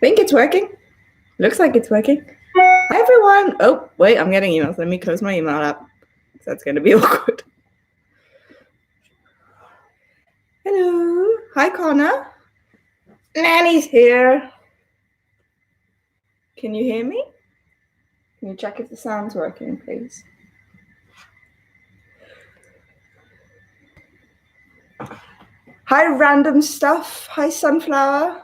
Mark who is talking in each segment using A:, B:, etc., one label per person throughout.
A: think it's working. Looks like it's working. Hi, everyone. Oh, wait, I'm getting emails. Let me close my email app. That's going to be awkward. Hello. Hi, Connor. Nanny's here. Can you hear me? Can you check if the sound's working, please? Hi, random stuff. Hi, Sunflower.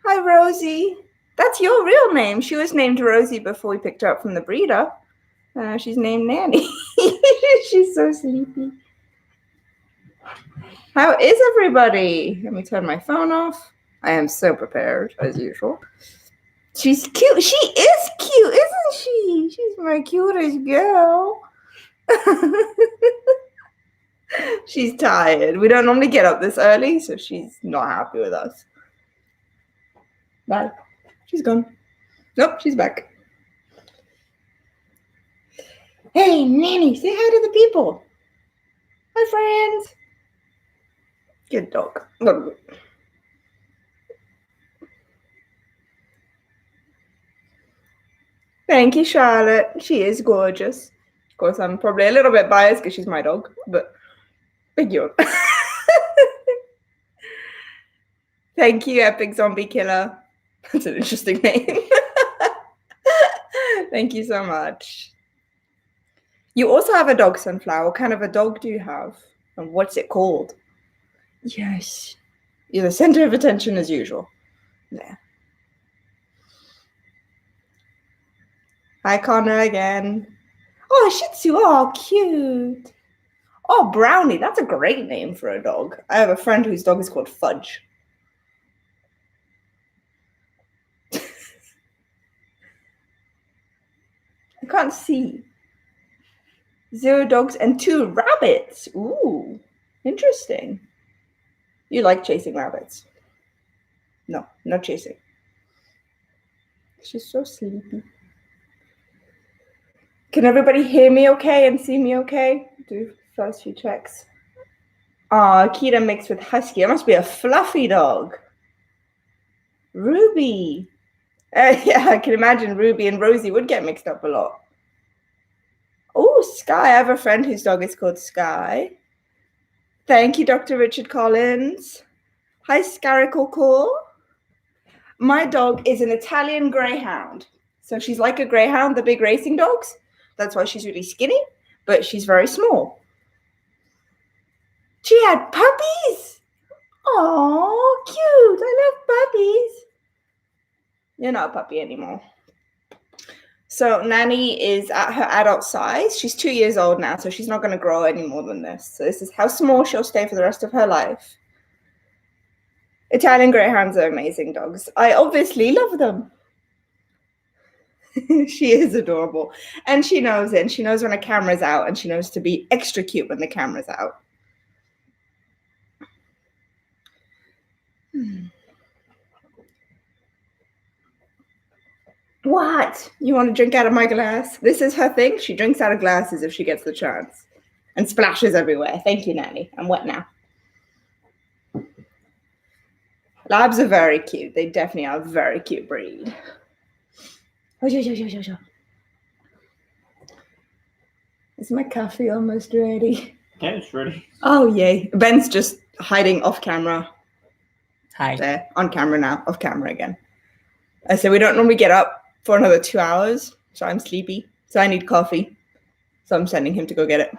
A: Hi, Rosie. That's your real name. She was named Rosie before we picked her up from the breeder. She's named Nanny. She's so sleepy. How is everybody? Let me turn my phone off. I am so prepared, as usual. She's cute. She is cute, isn't she? She's my cutest girl. She's tired. We don't normally get up this early, so she's not happy with us. Bye. She's gone. Nope, she's back. Hey, Nanny, say hi to the people. Hi, friends. Good dog. Thank you, Charlotte. She is gorgeous. Of course, I'm probably a little bit biased because she's my dog, but thank you. Thank you, Epic Zombie Killer. That's an interesting name. Thank you so much. You also have a dog, Sunflower. What kind of a dog do you have? And what's it called? Yes. You're the center of attention as usual. Yeah. Hi, Connor again. Oh, Shih Tzu. Oh, cute. Oh, Brownie. That's a great name for a dog. I have a friend whose dog is called Fudge. I can't see. 0 dogs and 2 rabbits. Ooh, interesting. You like chasing rabbits? No, not chasing. She's so sleepy. Can everybody hear me okay and see me okay? Do first few checks. Oh, Akita mixed with Husky. It must be a fluffy dog. Ruby. Yeah, I can imagine Ruby and Rosie would get mixed up a lot. Oh, Sky. I have a friend whose dog is called Sky. Thank you, Dr. Richard Collins. Hi, Scarical Cool. My dog is an Italian Greyhound. So she's like a Greyhound, the big racing dogs. That's why she's really skinny, but she's very small. She had puppies. Oh, cute. I love puppies. You're not a puppy anymore. So Nanny is at her adult size. She's 2 years old now, so she's not going to grow any more than this. So this is how small she'll stay for the rest of her life. Italian Greyhounds are amazing dogs. I obviously love them. She is adorable. And she knows it. And she knows when a camera's out, and she knows to be extra cute when the camera's out. What? You want to drink out of my glass? This is her thing. She drinks out of glasses if she gets the chance. And splashes everywhere. Thank you, Nanny. I'm wet now. Labs are very cute. They definitely are a very cute breed. Is my coffee almost ready?
B: Yeah, it's ready.
A: Oh, yay. Ben's just hiding off camera.
C: Hi.
A: There, on camera now, off camera again. I said we don't normally get up for another 2 hours, so I'm sleepy. So I need coffee. So I'm sending him to go get it.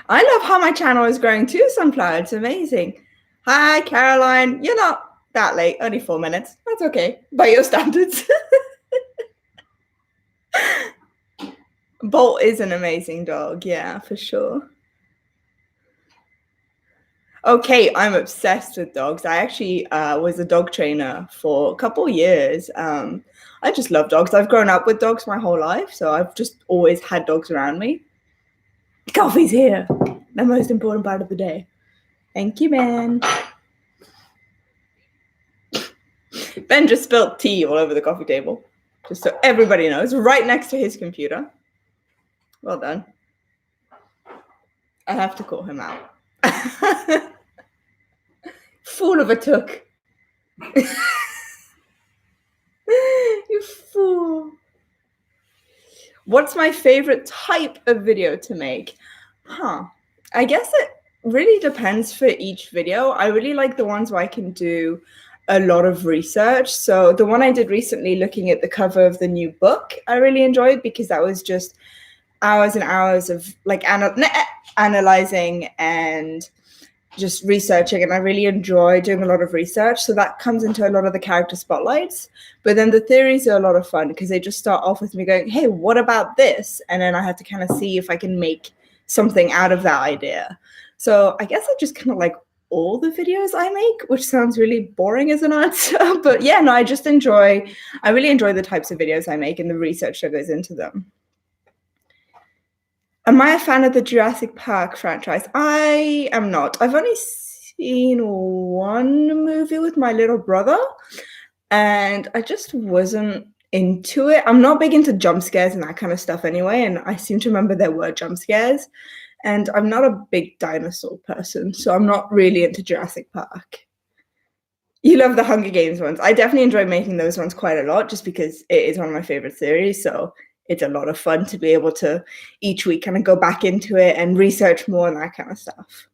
A: I love how my channel is growing too, Sunflower. It's amazing. Hi, Caroline. You're not that late, only 4 minutes. That's okay, by your standards. Bolt is an amazing dog, yeah, for sure. Okay, I'm obsessed with dogs. I actually was a dog trainer for a couple years. I just love dogs. I've grown up with dogs my whole life, so I've just always had dogs around me. Coffee's here, the most important part of the day. Thank you, Ben. Ben just spilled tea all over the coffee table, just so everybody knows, right next to his computer. Well done. I have to call him out. Fool of a took. You fool. What's my favorite type of video to make? I guess it really depends for each video. I really like the ones where I can do a lot of research. So the one I did recently looking at the cover of the new book, I really enjoyed because that was just hours and hours of like analyzing and just researching, and I really enjoy doing a lot of research. So that comes into a lot of the character spotlights. But then the theories are a lot of fun because they just start off with me going, hey, what about this? And then I have to kind of see if I can make something out of that idea. So I guess I just kind of like all the videos I make, which sounds really boring as an answer. But yeah, no, I really enjoy the types of videos I make and the research that goes into them. Am I a fan of the Jurassic Park franchise? I am not. I've only seen one movie with my little brother, and I just wasn't into it. I'm not big into jump scares and that kind of stuff anyway, and I seem to remember there were jump scares, and I'm not a big dinosaur person, so I'm not really into Jurassic Park. You love the Hunger Games ones. I definitely enjoy making those ones quite a lot just because it is one of my favorite series, so it's a lot of fun to be able to each week kind of go back into it and research more and that kind of stuff.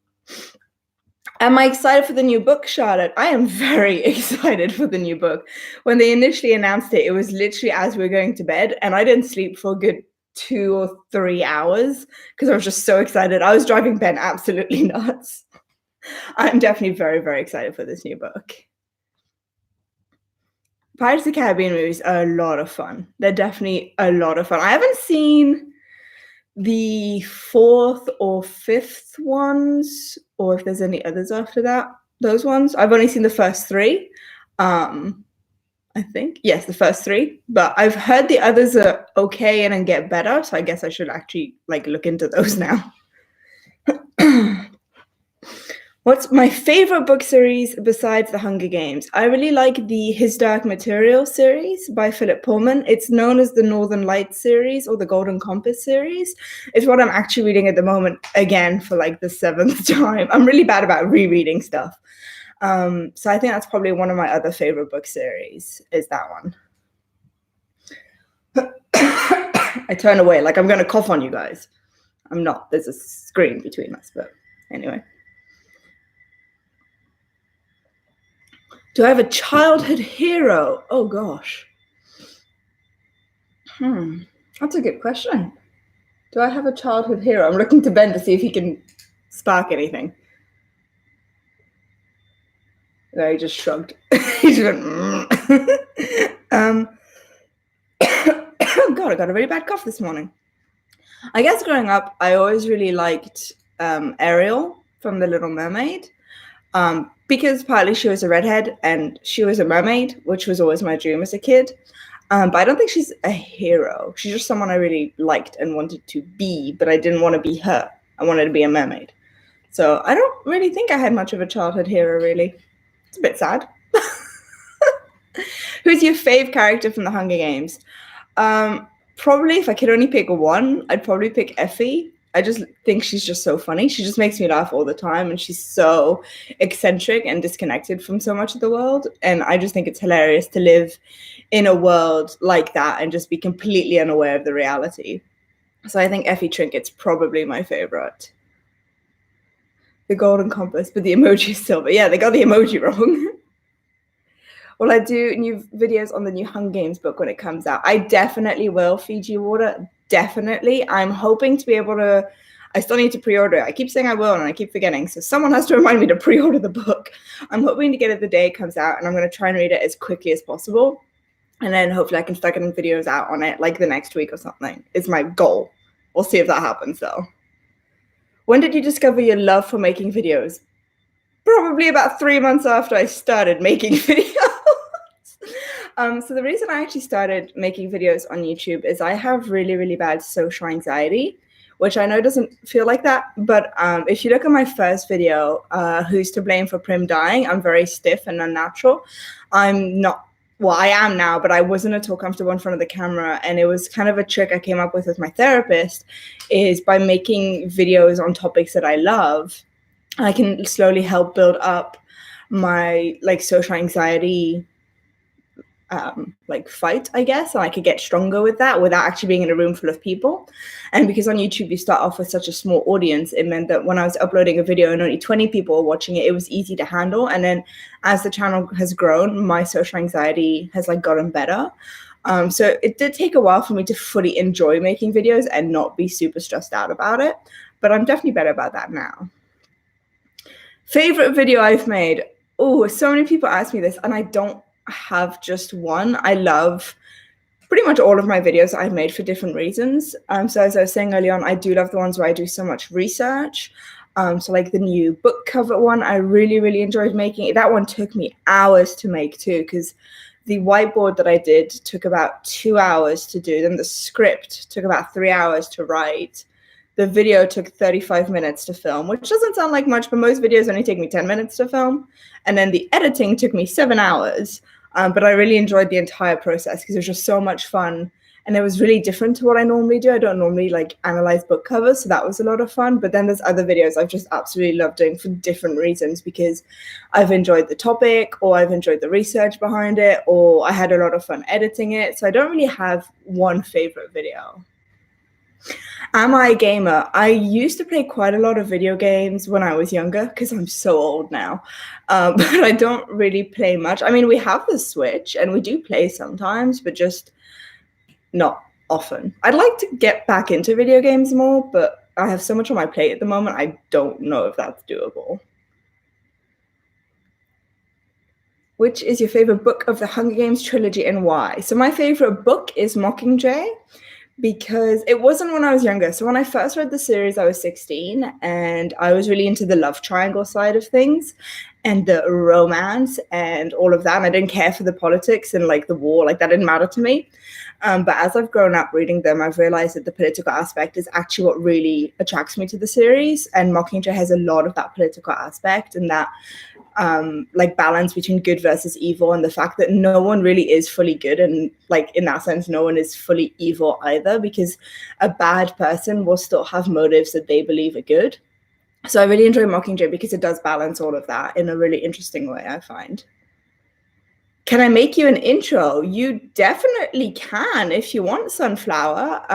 A: Am I excited for the new book, Charlotte? I am very excited for the new book. When they initially announced it, it was literally as we were going to bed, and I didn't sleep for a good 2 or 3 hours because I was just so excited. I was driving Ben absolutely nuts. I'm definitely very, very excited for this new book. Pirates of the Caribbean movies are a lot of fun. They're definitely a lot of fun. I haven't seen the 4th or 5th ones, or if there's any others after that. Those ones. I've only seen the first 3. I think. Yes, the first 3. But I've heard the others are okay and then get better, so I guess I should actually like look into those now. What's my favorite book series besides The Hunger Games? I really like the His Dark Material series by Philip Pullman. It's known as the Northern Lights series or the Golden Compass series. It's what I'm actually reading at the moment, again, for like the 7th time. I'm really bad about rereading stuff. So I think that's probably one of my other favorite book series, is that one. I turn away like I'm going to cough on you guys. I'm not. There's a screen between us, but anyway. Do I have a childhood hero? Oh, gosh. That's a good question. Do I have a childhood hero? I'm looking to Ben to see if he can spark anything. No, he just shrugged. He just went, oh, God, I got a really bad cough this morning. I guess growing up, I always really liked Ariel from The Little Mermaid. Because partly she was a redhead and she was a mermaid, which was always my dream as a kid. But I don't think she's a hero. She's just someone I really liked and wanted to be, but I didn't want to be her. I wanted to be a mermaid. So I don't really think I had much of a childhood hero, really. It's a bit sad. Who's your fave character from The Hunger Games? Probably, if I could only pick one, I'd probably pick Effie. I just think she's just so funny. She just makes me laugh all the time, and she's so eccentric and disconnected from so much of the world. And I just think it's hilarious to live in a world like that and just be completely unaware of the reality. So I think Effie Trinket's probably my favorite. The Golden Compass, but the emoji is silver. Yeah, they got the emoji wrong. Will I do new videos on the new Hunger Games book when it comes out? I definitely will, Fiji Water. Definitely. I'm hoping to be able to, I still need to pre-order it. I keep saying I will and I keep forgetting. So someone has to remind me to pre-order the book. I'm hoping to get it the day it comes out, and I'm going to try and read it as quickly as possible. And then hopefully I can start getting videos out on it like the next week or something is my goal. We'll see if that happens though. When did you discover your love for making videos? Probably about 3 months after I started making videos. So the reason I actually started making videos on YouTube is I have really, really bad social anxiety, which I know doesn't feel like that. But if you look at my first video, Who's to Blame for Prim Dying, I'm very stiff and unnatural. I'm not, well, I am now, but I wasn't at all comfortable in front of the camera. And it was kind of a trick I came up with my therapist, is by making videos on topics that I love, I can slowly help build up my like social anxiety like fight, I guess, and I could get stronger with that without actually being in a room full of people. And because on YouTube you start off with such a small audience, it meant that when I was uploading a video and only 20 people were watching it, it was easy to handle. And then as the channel has grown, my social anxiety has like gotten better. So it did take a while for me to fully enjoy making videos and not be super stressed out about it, but I'm definitely better about that now. Favorite video I've made. Oh, so many people ask me this, and I don't have just one. I love pretty much all of my videos I've made for different reasons. So as I was saying earlier on, I do love the ones where I do so much research. So like the new book cover one, I really enjoyed making it. That one took me hours to make too, because the whiteboard that I did took about 2 hours to do. Then the script took about 3 hours to write. The video took 35 minutes to film, which doesn't sound like much, but most videos only take me 10 minutes to film. And then the editing took me 7 hours. But I really enjoyed the entire process because it was just so much fun. And it was really different to what I normally do. I don't normally like analyze book covers, so that was a lot of fun. But then there's other videos I've just absolutely loved doing for different reasons, because I've enjoyed the topic, or I've enjoyed the research behind it, or I had a lot of fun editing it. So I don't really have one favorite video. Am I a gamer? I used to play quite a lot of video games when I was younger, because I'm so old now. But I don't really play much. I mean, we have the Switch and we do play sometimes, but just not often. I'd like to get back into video games more, but I have so much on my plate at the moment, I don't know if that's doable. Which is your favorite book of the Hunger Games trilogy and why? So my favorite book is Mockingjay, because it wasn't when I was younger. So when I first read the series, I was 16, and I was really into the love triangle side of things and the romance and all of that. And I didn't care for the politics and like the war, like that didn't matter to me. But as I've grown up reading them, I've realized that the political aspect is actually what really attracts me to the series. And Mockingjay has a lot of that political aspect and that like balance between good versus evil, and the fact that no one really is fully good, and like in that sense no one is fully evil either, because a bad person will still have motives that they believe are good. So I really enjoy Mockingjay because it does balance all of that in a really interesting way, I find. Can I make you an intro? You definitely can if you want, Sunflower.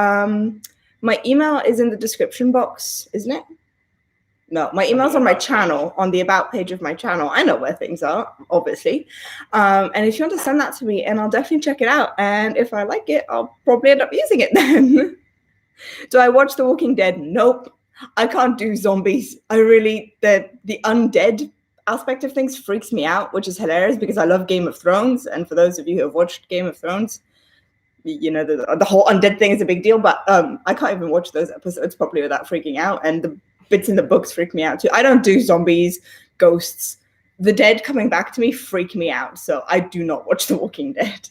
A: My email is in the description box, isn't it? No, my email's on my channel, on the about page of my channel. I know where things are, obviously. And if you want to send that to me, and I'll definitely check it out. And if I like it, I'll probably end up using it then. Do I watch The Walking Dead? Nope. I can't do zombies. The undead aspect of things freaks me out, which is hilarious because I love Game of Thrones. And for those of you who have watched Game of Thrones, you know, the whole undead thing is a big deal, but I can't even watch those episodes properly without freaking out. And the bits in the books freak me out too. I don't do zombies, ghosts. The dead coming back to me freak me out. So I do not watch The Walking Dead.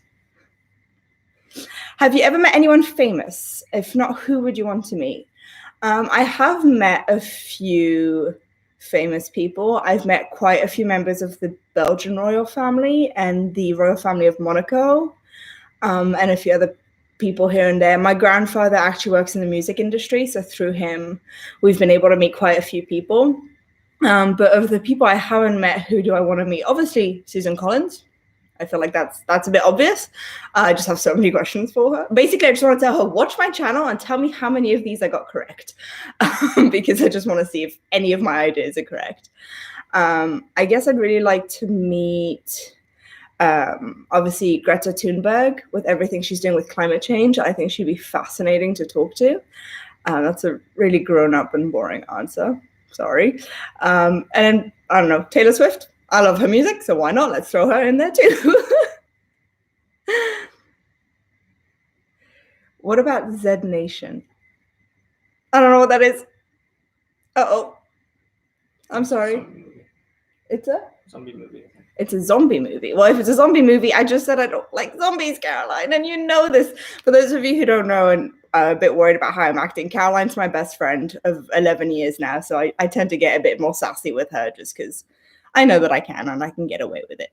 A: Have you ever met anyone famous? If not, who would you want to meet? I have met a few famous people. I've met quite a few members of the Belgian royal family and the royal family of Monaco, and a few other people here and there. My grandfather actually works in the music industry, so through him, we've been able to meet quite a few people. But of the people I haven't met, who do I want to meet? Obviously, Susan Collins. I feel like that's a bit obvious. I just have so many questions for her. Basically, I just want to tell her, watch my channel and tell me how many of these I got correct, because I just want to see if any of my ideas are correct. I guess I'd really like to meet, obviously, Greta Thunberg, with everything she's doing with climate change. I think she'd be fascinating to talk to. That's a really grown-up and boring answer. Sorry. And then, I don't know, Taylor Swift. I love her music, so why not? Let's throw her in there too. What about Z Nation? I don't know what that is. Uh-oh. I'm sorry. It's a
B: zombie movie.
A: It's a zombie movie. Well, if it's a zombie movie, I just said I don't like zombies, Caroline, and you know this. For those of you who don't know and are a bit worried about how I'm acting, Caroline's my best friend of 11 years now, so I tend to get a bit more sassy with her just because I know that I can and I can get away with it.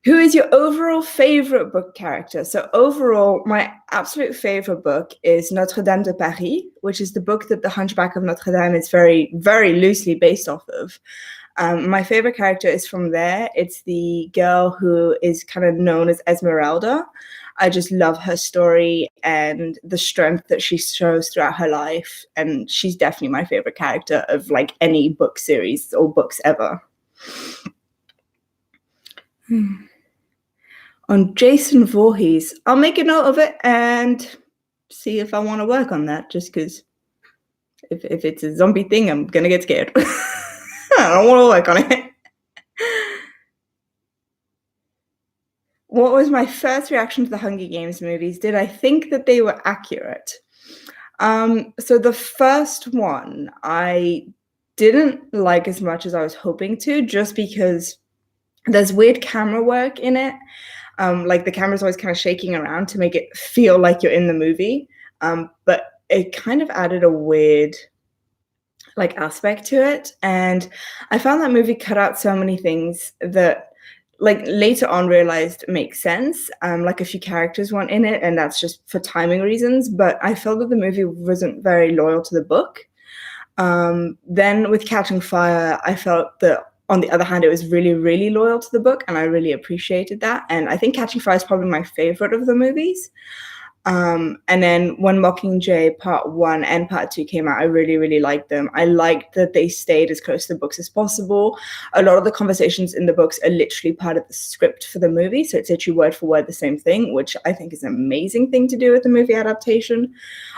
A: Who is your overall favorite book character? So overall, my absolute favorite book is Notre Dame de Paris, which is the book that The Hunchback of Notre Dame is very, very loosely based off of. My favorite character is from there. It's the girl who is kind of known as Esmeralda. I just love her story and the strength that she shows throughout her life. And she's definitely my favorite character of like any book series or books ever. On Jason Voorhees, I'll make a note of it and see if I want to work on that, just because if it's a zombie thing, I'm going to get scared. I don't want to work on it. What was my first reaction to the Hunger Games movies? Did I think that they were accurate? So the first one I didn't like as much as I was hoping to, just because there's weird camera work in it. Like the camera's always kind of shaking around to make it feel like you're in the movie. But it kind of added a weird like aspect to it. And I found that movie cut out so many things that like later on realized makes sense. Like a few characters weren't in it, and that's just for timing reasons. But I felt that the movie wasn't very loyal to the book. Then with Catching Fire, I felt that on the other hand, it was really, really loyal to the book, and I really appreciated that. And I think Catching Fire is probably my favorite of the movies. And then when Mockingjay Part 1 and Part 2 came out, I really, really liked them. I liked that they stayed as close to the books as possible. A lot of the conversations in the books are literally part of the script for the movie, so it's literally word for word the same thing, which I think is an amazing thing to do with the movie adaptation.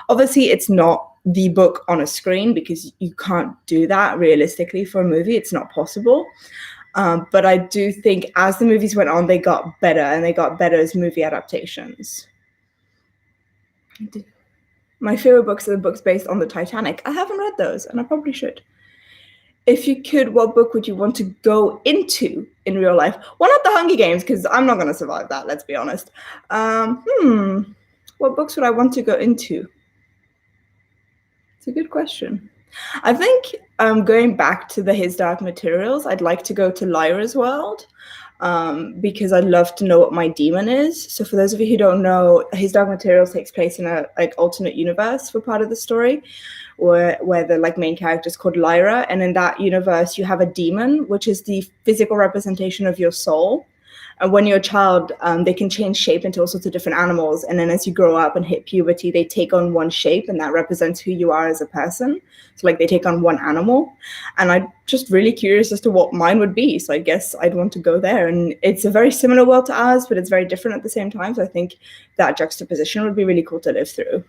A: Obviously, it's not the book on a screen because you can't do that realistically for a movie. It's not possible. But I do think as the movies went on, they got better, and they got better as movie adaptations. My favorite books are the books based on the Titanic. I haven't read those, and I probably should. If you could, what book would you want to go into in real life? Well, not the Hunger Games, because I'm not going to survive that, let's be honest. What books would I want to go into? It's a good question. I think going back to the His Dark Materials, I'd like to go to Lyra's world. Because I'd love to know what my demon is. So for those of you who don't know, His Dark Materials takes place in a like alternate universe for part of the story, where the like main character is called Lyra, and in that universe you have a demon, which is the physical representation of your soul. And when you're a child, they can change shape into all sorts of different animals, and then as you grow up and hit puberty, they take on one shape, and that represents who you are as a person. So like they take on one animal, and I'm just really curious as to what mine would be. So I guess I'd want to go there. And it's a very similar world to ours, but it's very different at the same time. So I think that juxtaposition would be really cool to live through.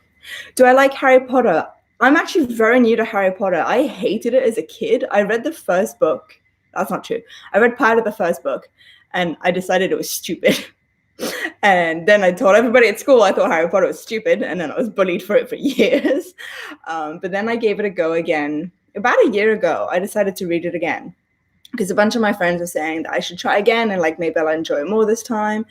A: Do I like Harry Potter? I'm actually very new to Harry Potter. I hated it as a kid. I read the first book. That's not true. I read part of the first book, and I decided it was stupid. And then I told everybody at school I thought Harry Potter was stupid, and then I was bullied for it for years. But then I gave it a go again. About a year ago, I decided to read it again because a bunch of my friends were saying that I should try again and like maybe I'll enjoy it more this time.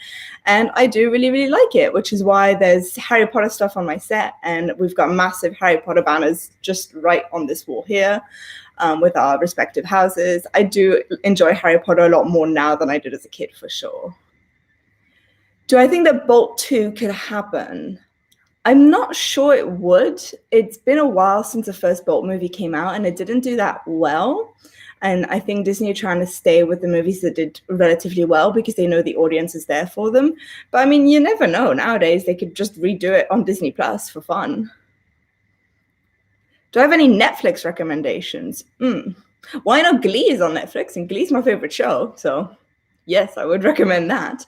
A: And I do really, really like it, which is why there's Harry Potter stuff on my set, and we've got massive Harry Potter banners just right on this wall here. With our respective houses. I do enjoy Harry Potter a lot more now than I did as a kid, for sure. Do I think that Bolt 2 could happen? I'm not sure it would. It's been a while since the first Bolt movie came out, and it didn't do that well. And I think Disney are trying to stay with the movies that did relatively well because they know the audience is there for them. But I mean, you never know. Nowadays, they could just redo it on Disney Plus for fun. Do I have any Netflix recommendations? Why not Glee is on Netflix, and Glee's my favorite show. So yes, I would recommend that.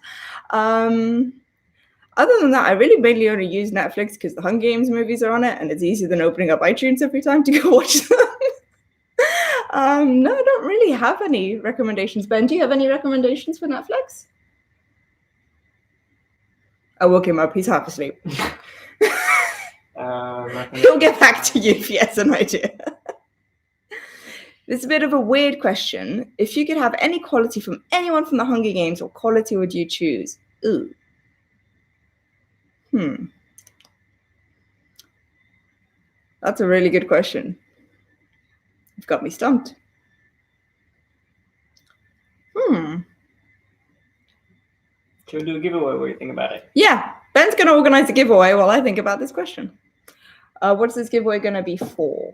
A: Other than that, I really mainly only use Netflix because the Hunger Games movies are on it, and it's easier than opening up iTunes every time to go watch them. No, I don't really have any recommendations. Ben, do you have any recommendations for Netflix? I woke him up. He's half asleep. He'll get back to you if he has an idea. This is a bit of a weird question. If you could have any quality from anyone from the Hunger Games, what quality would you choose? Ooh. That's a really good question. You've got me stumped.
B: Should we do a giveaway? What do you think about it?
A: Yeah, Ben's going to organize a giveaway while I think about this question. What's this giveaway going to be for?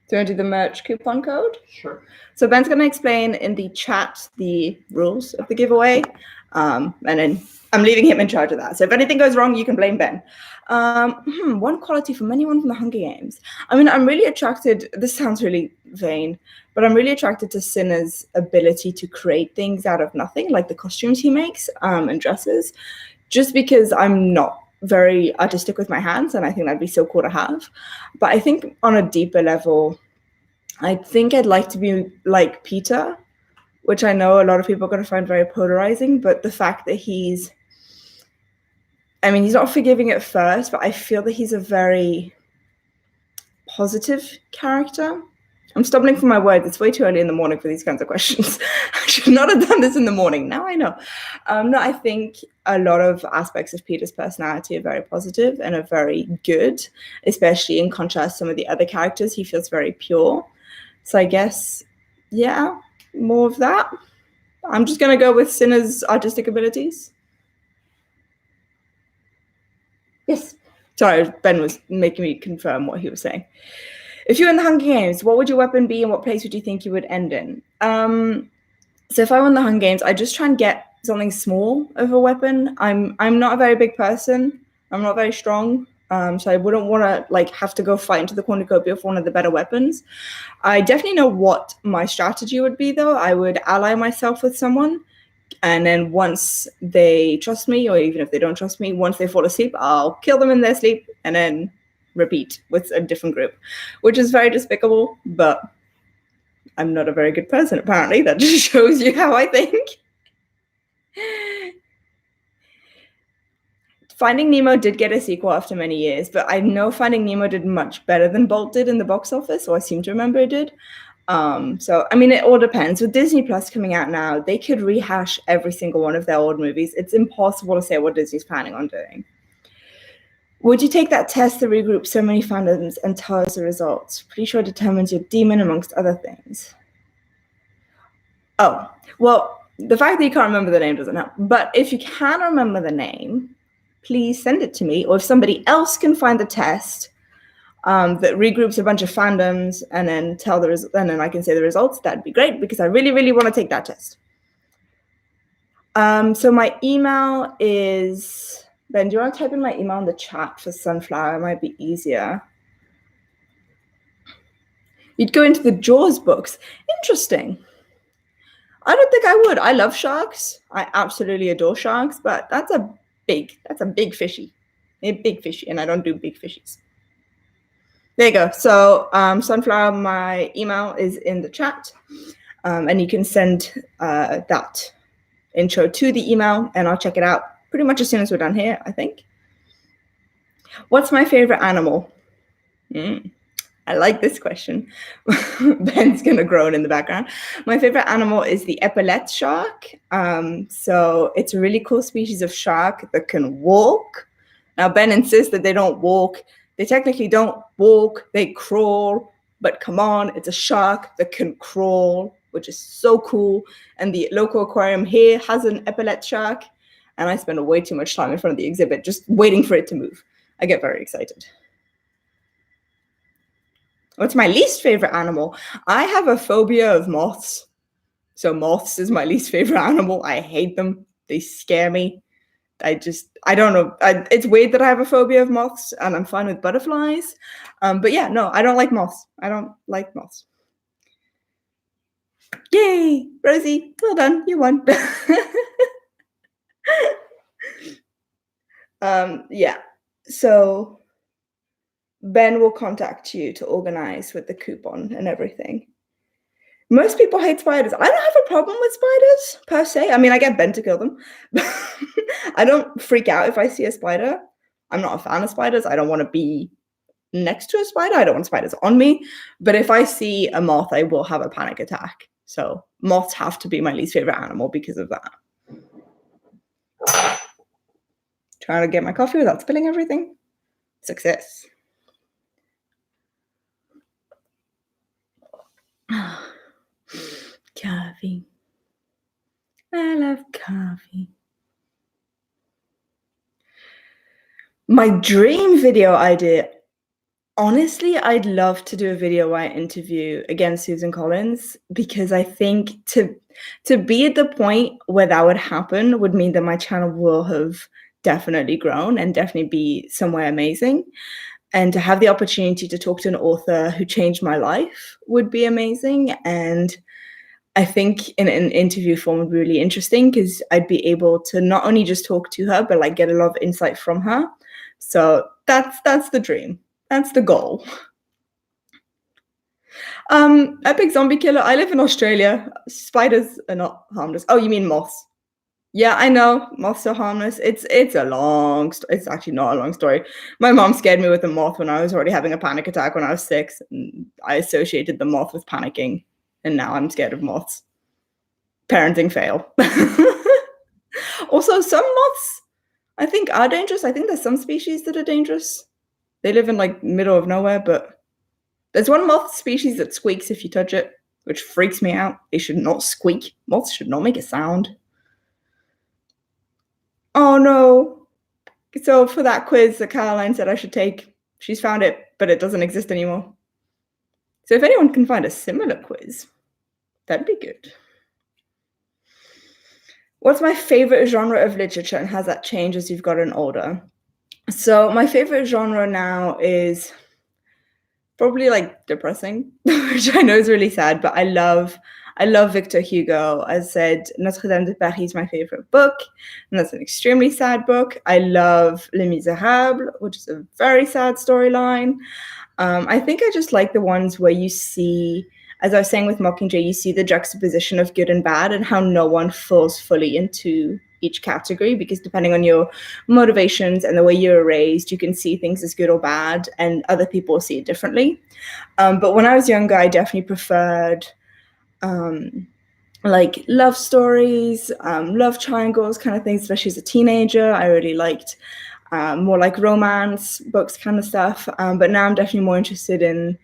A: Do you want to do the merch coupon code?
B: Sure.
A: So Ben's going to explain in the chat the rules of the giveaway, and then I'm leaving him in charge of that. So if anything goes wrong, you can blame Ben. One quality from anyone from the Hunger Games. I mean, I'm really attracted, this sounds really vain, but I'm really attracted to Cinna's ability to create things out of nothing, like the costumes he makes and dresses, just because I'm not very artistic with my hands, and I think that'd be so cool to have. But I think on a deeper level, I think I'd like to be like Peter, which I know a lot of people are going to find very polarizing, but the fact that he's not forgiving at first, but I feel that he's a very positive character. I'm stumbling for my words. It's way too early in the morning for these kinds of questions. I should not have done this in the morning. Now I know. No, I think a lot of aspects of Peter's personality are very positive and are very good, especially in contrast to some of the other characters. He feels very pure. So I guess, yeah, more of that. I'm just going to go with Cinna's artistic abilities. Yes. Sorry, Ben was making me confirm what he was saying. If you were in the Hunger Games, what would your weapon be and what place would you think you would end in? So if I won the Hunger Games, I'd just try and get something small of a weapon. I'm not a very big person. I'm not very strong. So I wouldn't want to have to go fight into the cornucopia for one of the better weapons. I definitely know what my strategy would be, though. I would ally myself with someone, and then once they trust me, or even if they don't trust me, once they fall asleep, I'll kill them in their sleep and then repeat with a different group, which is very despicable, but I'm not a very good person, apparently. That just shows you how I think. Finding Nemo did get a sequel after many years, but I know Finding Nemo did much better than Bolt did in the box office, or I seem to remember it did. So, I mean, it all depends. With Disney Plus coming out now, they could rehash every single one of their old movies. It's impossible to say what Disney's planning on doing. Would you take that test to regroup so many fandoms and tell us the results? Pretty sure it determines your demon amongst other things. Oh, well, the fact that you can't remember the name doesn't help. But if you can remember the name, please send it to me. Or if somebody else can find the test that regroups a bunch of fandoms and then and then I can say the results, that'd be great, because I really, really want to take that test. So my email is, Ben, do you want to type in my email in the chat for Sunflower? It might be easier. You'd go into the Jaws books. Interesting. I don't think I would. I love sharks. I absolutely adore sharks, but that's a big fishy. A big fishy, and I don't do big fishies. There you go. So Sunflower, my email is in the chat, and you can send that intro to the email, and I'll check it out pretty much as soon as we're done here, I think. What's my favorite animal? I like this question. Ben's going to groan in the background. My favorite animal is the epaulet shark. So it's a really cool species of shark that can walk. Now, Ben insists that they don't walk. They technically don't walk, they crawl. But come on, it's a shark that can crawl, which is so cool. And the local aquarium here has an epaulet shark. And I spend way too much time in front of the exhibit just waiting for it to move. I get very excited. What's my least favorite animal? I have a phobia of moths. So moths is my least favorite animal. I hate them. They scare me. I don't know. It's weird that I have a phobia of moths, and I'm fine with butterflies. But yeah, no, I don't like moths. I don't like moths. Yay, Rosie, well done. You won. Yeah, so Ben will contact you to organize with the coupon and everything. Most people hate spiders. I don't have a problem with spiders, per se. I mean, I get Ben to kill them. I don't freak out if I see a spider. I'm not a fan of spiders. I don't want to be next to a spider. I don't want spiders on me. But if I see a moth, I will have a panic attack. So moths have to be my least favorite animal because of that. Trying to get my coffee without spilling everything. Success. Coffee. I love coffee. My dream video idea. Honestly, I'd love to do a video where I interview again Susan Collins, because I think to be at the point where that would happen would mean that my channel will have definitely grown and definitely be somewhere amazing. And to have the opportunity to talk to an author who changed my life would be amazing. And I think in an interview form would be really interesting, because I'd be able to not only just talk to her, but like get a lot of insight from her. So that's the dream. That's the goal. Epic zombie killer. I live in Australia. Spiders are not harmless. Oh, you mean moths? Yeah, I know. Moths are harmless. It's a long. It's actually not a long story. My mom scared me with a moth when I was already having a panic attack when I was 6, and I associated the moth with panicking, and now I'm scared of moths. Parenting fail. Also, some moths I think are dangerous. I think there's some species that are dangerous. They live in like middle of nowhere, but there's one moth species that squeaks if you touch it, which freaks me out. They should not squeak. Moths should not make a sound. Oh no. So for that quiz that Caroline said I should take, she's found it, but it doesn't exist anymore. So if anyone can find a similar quiz, that'd be good. What's my favorite genre of literature, and has that changed as you've gotten older? So my favorite genre now is probably like depressing, which I know is really sad, but I love Victor Hugo. As I said, Notre Dame de Paris is my favorite book, and that's an extremely sad book. I love Les Miserables, which is a very sad storyline. I think I just like the ones where you see, as I was saying with Mockingjay, you see the juxtaposition of good and bad and how no one falls fully into each category, because depending on your motivations and the way you were raised, you can see things as good or bad, and other people see it differently. But when I was younger, I definitely preferred like love stories, love triangles kind of things, especially as a teenager. I really liked more like romance books kind of stuff. But now I'm definitely more interested in,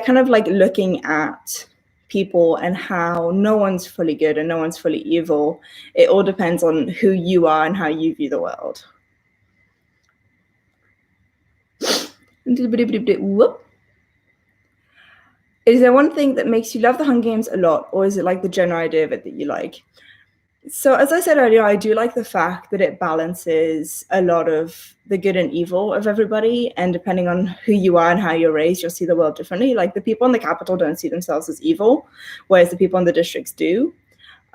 A: kind of like looking at people and how no one's fully good and no one's fully evil. It all depends on who you are and how you view the world. Whoop. Is there one thing that makes you love the Hunger Games a lot, or is it like the general idea of it that you like? So as I said earlier, I do like the fact that it balances a lot of the good and evil of everybody, and depending on who you are and how you're raised, you'll see the world differently. Like the people in the capital don't see themselves as evil, whereas the people in the districts do.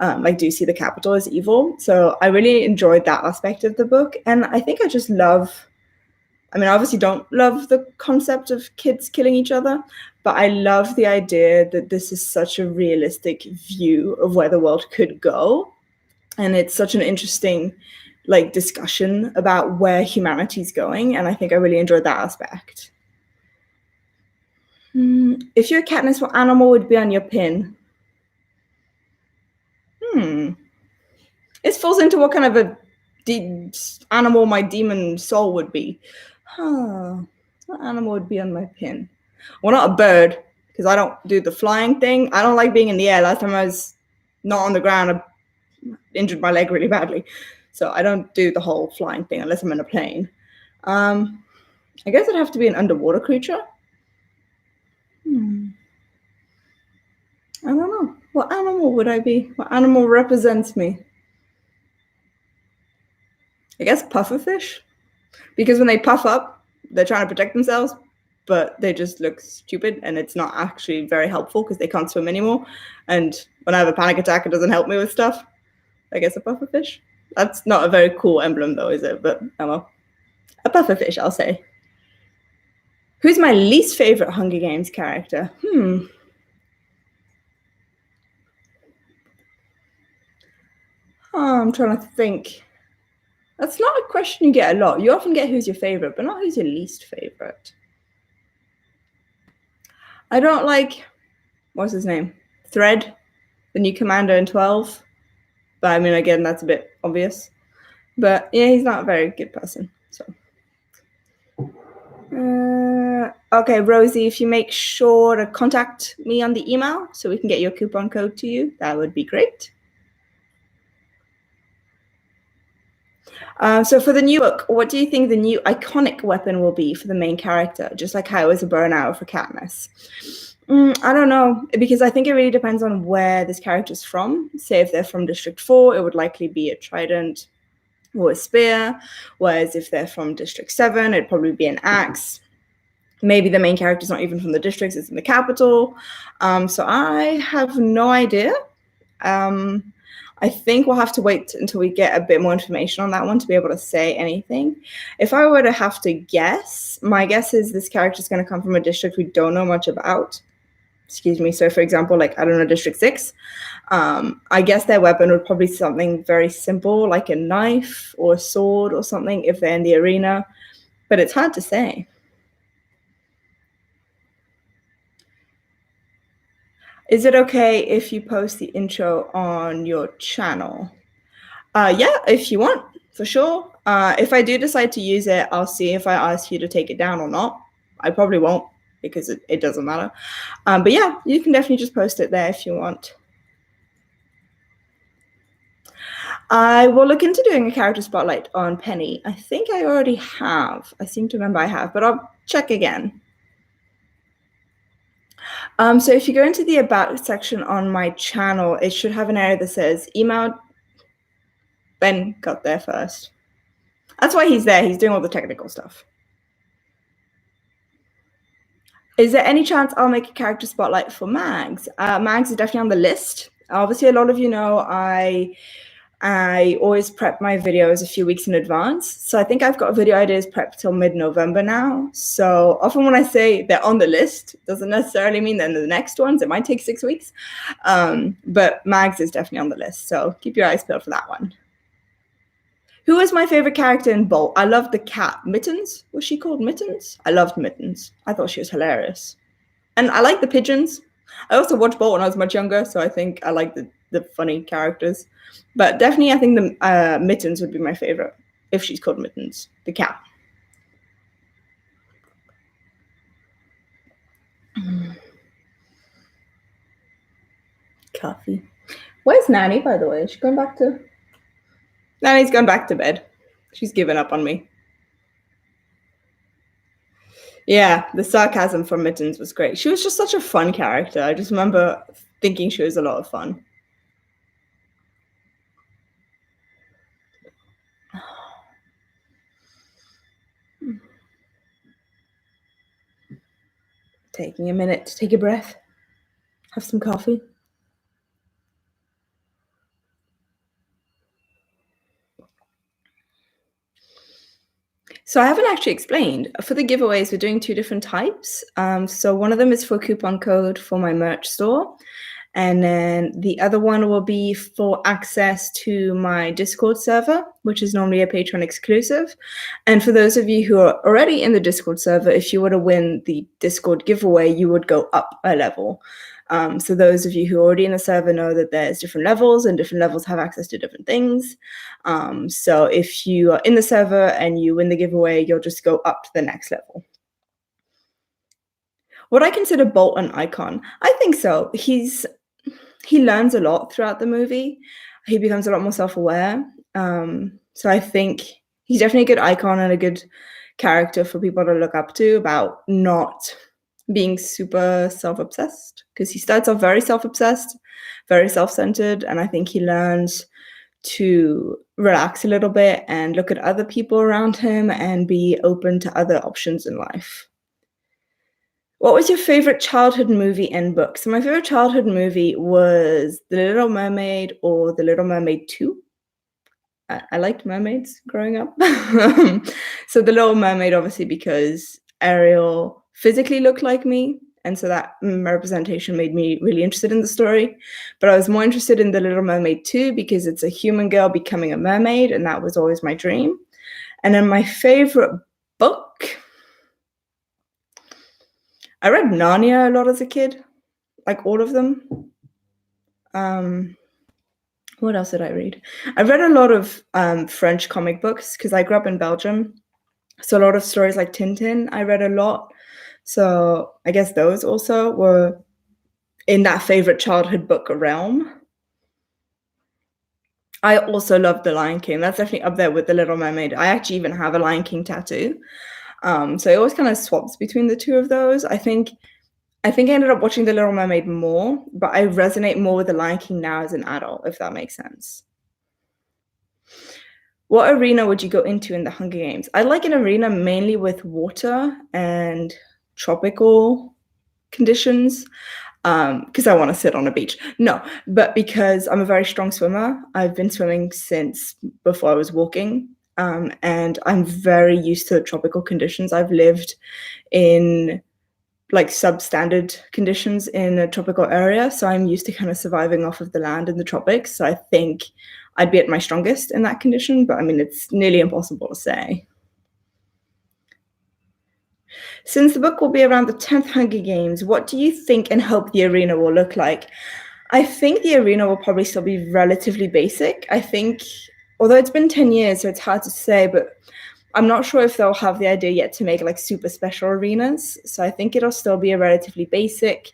A: Do see the capital as evil. So I really enjoyed that aspect of the book, and I think I just love, I obviously don't love the concept of kids killing each other, but I love the idea that this is such a realistic view of where the world could go. And it's such an interesting discussion about where humanity's going. And I think I really enjoyed that aspect. If you're a Katniss, what animal would be on your pin? This falls into what kind of a animal my demon soul would be. What animal would be on my pin? Well, not a bird, because I don't do the flying thing. I don't like being in the air. Last time I was not on the ground, I injured my leg really badly. So I don't do the whole flying thing unless I'm in a plane. I guess it'd have to be an underwater creature. I don't know. What animal would I be? What animal represents me? I guess pufferfish. Because when they puff up, they're trying to protect themselves, but they just look stupid, and it's not actually very helpful because they can't swim anymore. And when I have a panic attack, it doesn't help me with stuff. I guess a pufferfish. That's not a very cool emblem though, is it? But oh well. A pufferfish, I'll say. Who's my least favorite Hunger Games character? I'm trying to think. That's not a question you get a lot. You often get who's your favorite, but not who's your least favorite. I don't like, what's his name? Thread, the new commander in 12. But again, that's a bit obvious. But yeah, he's not a very good person. So. Okay, Rosie, if you make sure to contact me on the email so we can get your coupon code to you, that would be great. So for the new book, what do you think the new iconic weapon will be for the main character? Just like how it was a bow and arrow for Katniss. I don't know, because I think it really depends on where this character's from. Say if they're from District 4, it would likely be a trident or a spear, whereas if they're from District 7, it'd probably be an axe. Maybe the main character's not even from the districts, it's in the capital. So I have no idea. I think we'll have to wait until we get a bit more information on that one to be able to say anything. If I were to have to guess, my guess is this character is going to come from a district we don't know much about. Excuse me. So for example, like, I don't know, District 6. I guess their weapon would probably be something very simple, like a knife or a sword or something if they're in the arena. But it's hard to say. Is it okay if you post the intro on your channel? Yeah, if you want, for sure. If I do decide to use it, I'll see if I ask you to take it down or not. I probably won't because it doesn't matter. But yeah, you can definitely just post it there if you want. I will look into doing a character spotlight on Penny. I think I already have. I seem to remember I have, but I'll check again. So if you go into the About section on my channel, it should have an area that says email. Ben got there first. That's why he's there. He's doing all the technical stuff. Is there any chance I'll make a character spotlight for Mags? Mags is definitely on the list. Obviously, a lot of you know I always prep my videos a few weeks in advance. So I think I've got video ideas prepped till mid-November now. So often when I say they're on the list, doesn't necessarily mean they're the next ones. It might take 6 weeks. But Mags is definitely on the list. So keep your eyes peeled for that one. Who is my favorite character in Bolt? I loved the cat. Mittens? Was she called Mittens? I loved Mittens. I thought she was hilarious. And I like the pigeons. I also watched Bolt when I was much younger, so I think I like the funny characters. But definitely, I think the Mittens would be my favorite, if she's called Mittens, the cat. Coffee. Where's Nanny, by the way? Is she going back to... Nanny's gone back to bed. She's given up on me. Yeah, the sarcasm from Mittens was great. She was just such a fun character. I just remember thinking she was a lot of fun. Taking a minute to take a breath, have some coffee. So I haven't actually explained. For the giveaways, we're doing 2 different types. So one of them is for coupon code for my merch store. And then the other one will be for access to my Discord server, which is normally a Patreon exclusive. And for those of you who are already in the Discord server, if you were to win the Discord giveaway, you would go up a level. So those of you who are already in the server know that there's different levels and different levels have access to different things. So if you are in the server and you win the giveaway, you'll just go up to the next level. Would I consider Bolt an icon? I think so. He learns a lot throughout the movie. He becomes a lot more self-aware. So I think he's definitely a good icon and a good character for people to look up to about not being super self-obsessed, because he starts off very self-obsessed, very self-centered, and I think he learns to relax a little bit and look at other people around him and be open to other options in life. What was your favorite childhood movie and book? So my favorite childhood movie was The Little Mermaid or The Little Mermaid 2. I liked mermaids growing up. So The Little Mermaid, obviously, because Ariel physically looked like me. And so that representation made me really interested in the story. But I was more interested in The Little Mermaid 2 because it's a human girl becoming a mermaid. And that was always my dream. And then my favorite book, I read Narnia a lot as a kid, like all of them. What else did I read? I read a lot of French comic books because I grew up in Belgium. So a lot of stories like Tintin, I read a lot. So I guess those also were in that favorite childhood book realm. I also love The Lion King. That's definitely up there with The Little Mermaid. I actually even have a Lion King tattoo. So it always kind of swaps between the two of those. I think I ended up watching The Little Mermaid more, but I resonate more with The Lion King now as an adult, if that makes sense. What arena would you go into in the Hunger Games? I like an arena mainly with water and tropical conditions, because I want to sit on a beach. No, but because I'm a very strong swimmer. I've been swimming since before I was walking, and I'm very used to tropical conditions. I've lived in like substandard conditions in a tropical area, so I'm used to kind of surviving off of the land in the tropics. So I think I'd be at my strongest in that condition, but I mean, it's nearly impossible to say. Since the book will be around the 10th Hunger Games, what do you think and hope the arena will look like? I think the arena will probably still be relatively basic. I think, although it's been 10 years, so it's hard to say, but I'm not sure if they'll have the idea yet to make like super special arenas. So I think it'll still be a relatively basic,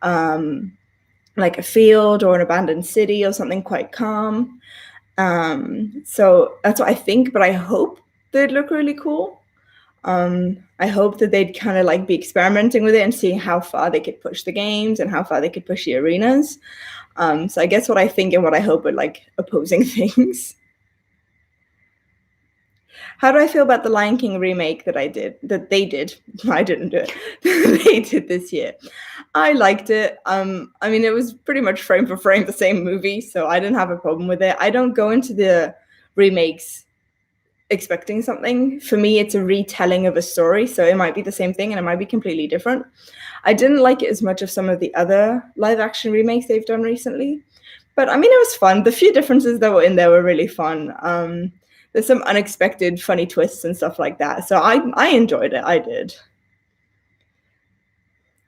A: like a field or an abandoned city or something quite calm. So that's what I think, but I hope they'd look really cool. I hope that they'd kind of like be experimenting with it and seeing how far they could push the games and how far they could push the arenas. So I guess what I think and what I hope are like opposing things. How do I feel about the Lion King remake that they did? I didn't do it. They did this year. I liked it. I mean, it was pretty much frame for frame the same movie, so I didn't have a problem with it. I don't go into the remakes expecting something. For me, it's a retelling of a story, so it might be the same thing and it might be completely different. I didn't like it as much of some of the other live action remakes they've done recently, but I mean, it was fun. The few differences that were in there were really fun. There's some unexpected funny twists and stuff like that, so I enjoyed it. I did.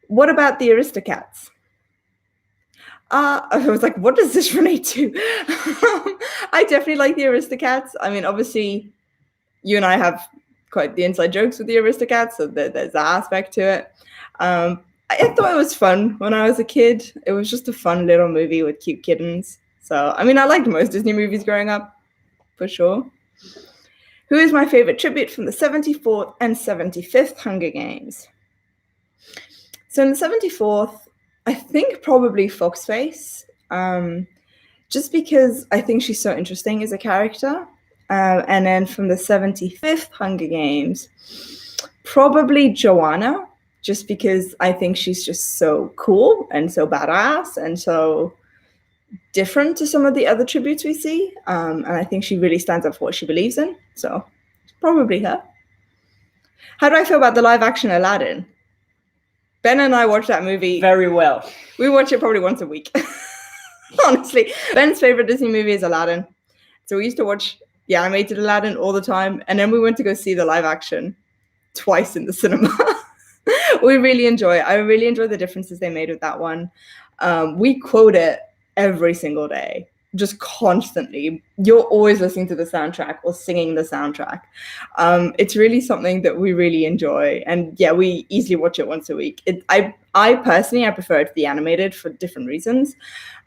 A: What about the Aristocats? I was like, what does this relate to? I definitely like the Aristocats. I mean, obviously, you and I have quite the inside jokes with the Aristocats, so there's that aspect to it. I thought it was fun when I was a kid. It was just a fun little movie with cute kittens. So, I mean, I liked most Disney movies growing up, for sure. Who is my favorite tribute from the 74th and 75th Hunger Games? So in the 74th, I think probably Foxface, just because I think she's so interesting as a character. And then from the 75th Hunger Games, probably Joanna, just because I think she's just so cool and so badass and so different to some of the other tributes we see. And I think she really stands up for what she believes in. So probably her. How do I feel about the live action Aladdin? Ben and I watch that movie
B: very well.
A: We watch it probably once a week. Honestly, Ben's favorite Disney movie is Aladdin. So we used to watch the animated Aladdin all the time. And then we went to go see the live action twice in the cinema. We really enjoy it. I really enjoy the differences they made with that one. We quote it every single day, just constantly. You're always listening to the soundtrack or singing the soundtrack. It's really something that we really enjoy. And yeah, we easily watch it once a week. I personally, I prefer it to the animated for different reasons.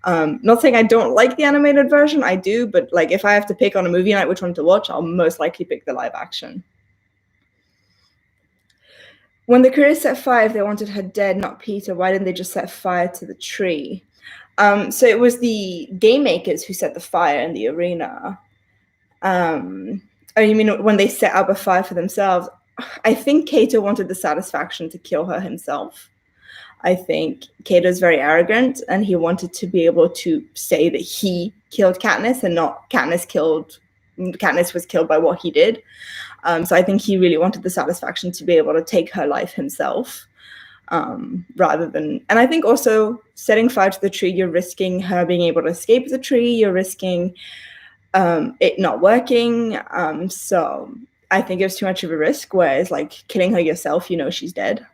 A: Not saying I don't like the animated version, I do, but like if I have to pick on a movie night which one to watch, I'll most likely pick the live action. When the careers set fire, if they wanted her dead, not Peter, why didn't they just set fire to the tree? So it was the game makers who set the fire in the arena. Oh, you mean when they set up a fire for themselves? I think Cato wanted the satisfaction to kill her himself. I think Cato's very arrogant, and he wanted to be able to say that he killed Katniss and not Katniss was killed by what he did. So I think he really wanted the satisfaction to be able to take her life himself. Rather than, and I think also setting fire to the tree, you're risking her being able to escape the tree, you're risking it not working. So I think it was too much of a risk, whereas like killing her yourself, you know she's dead.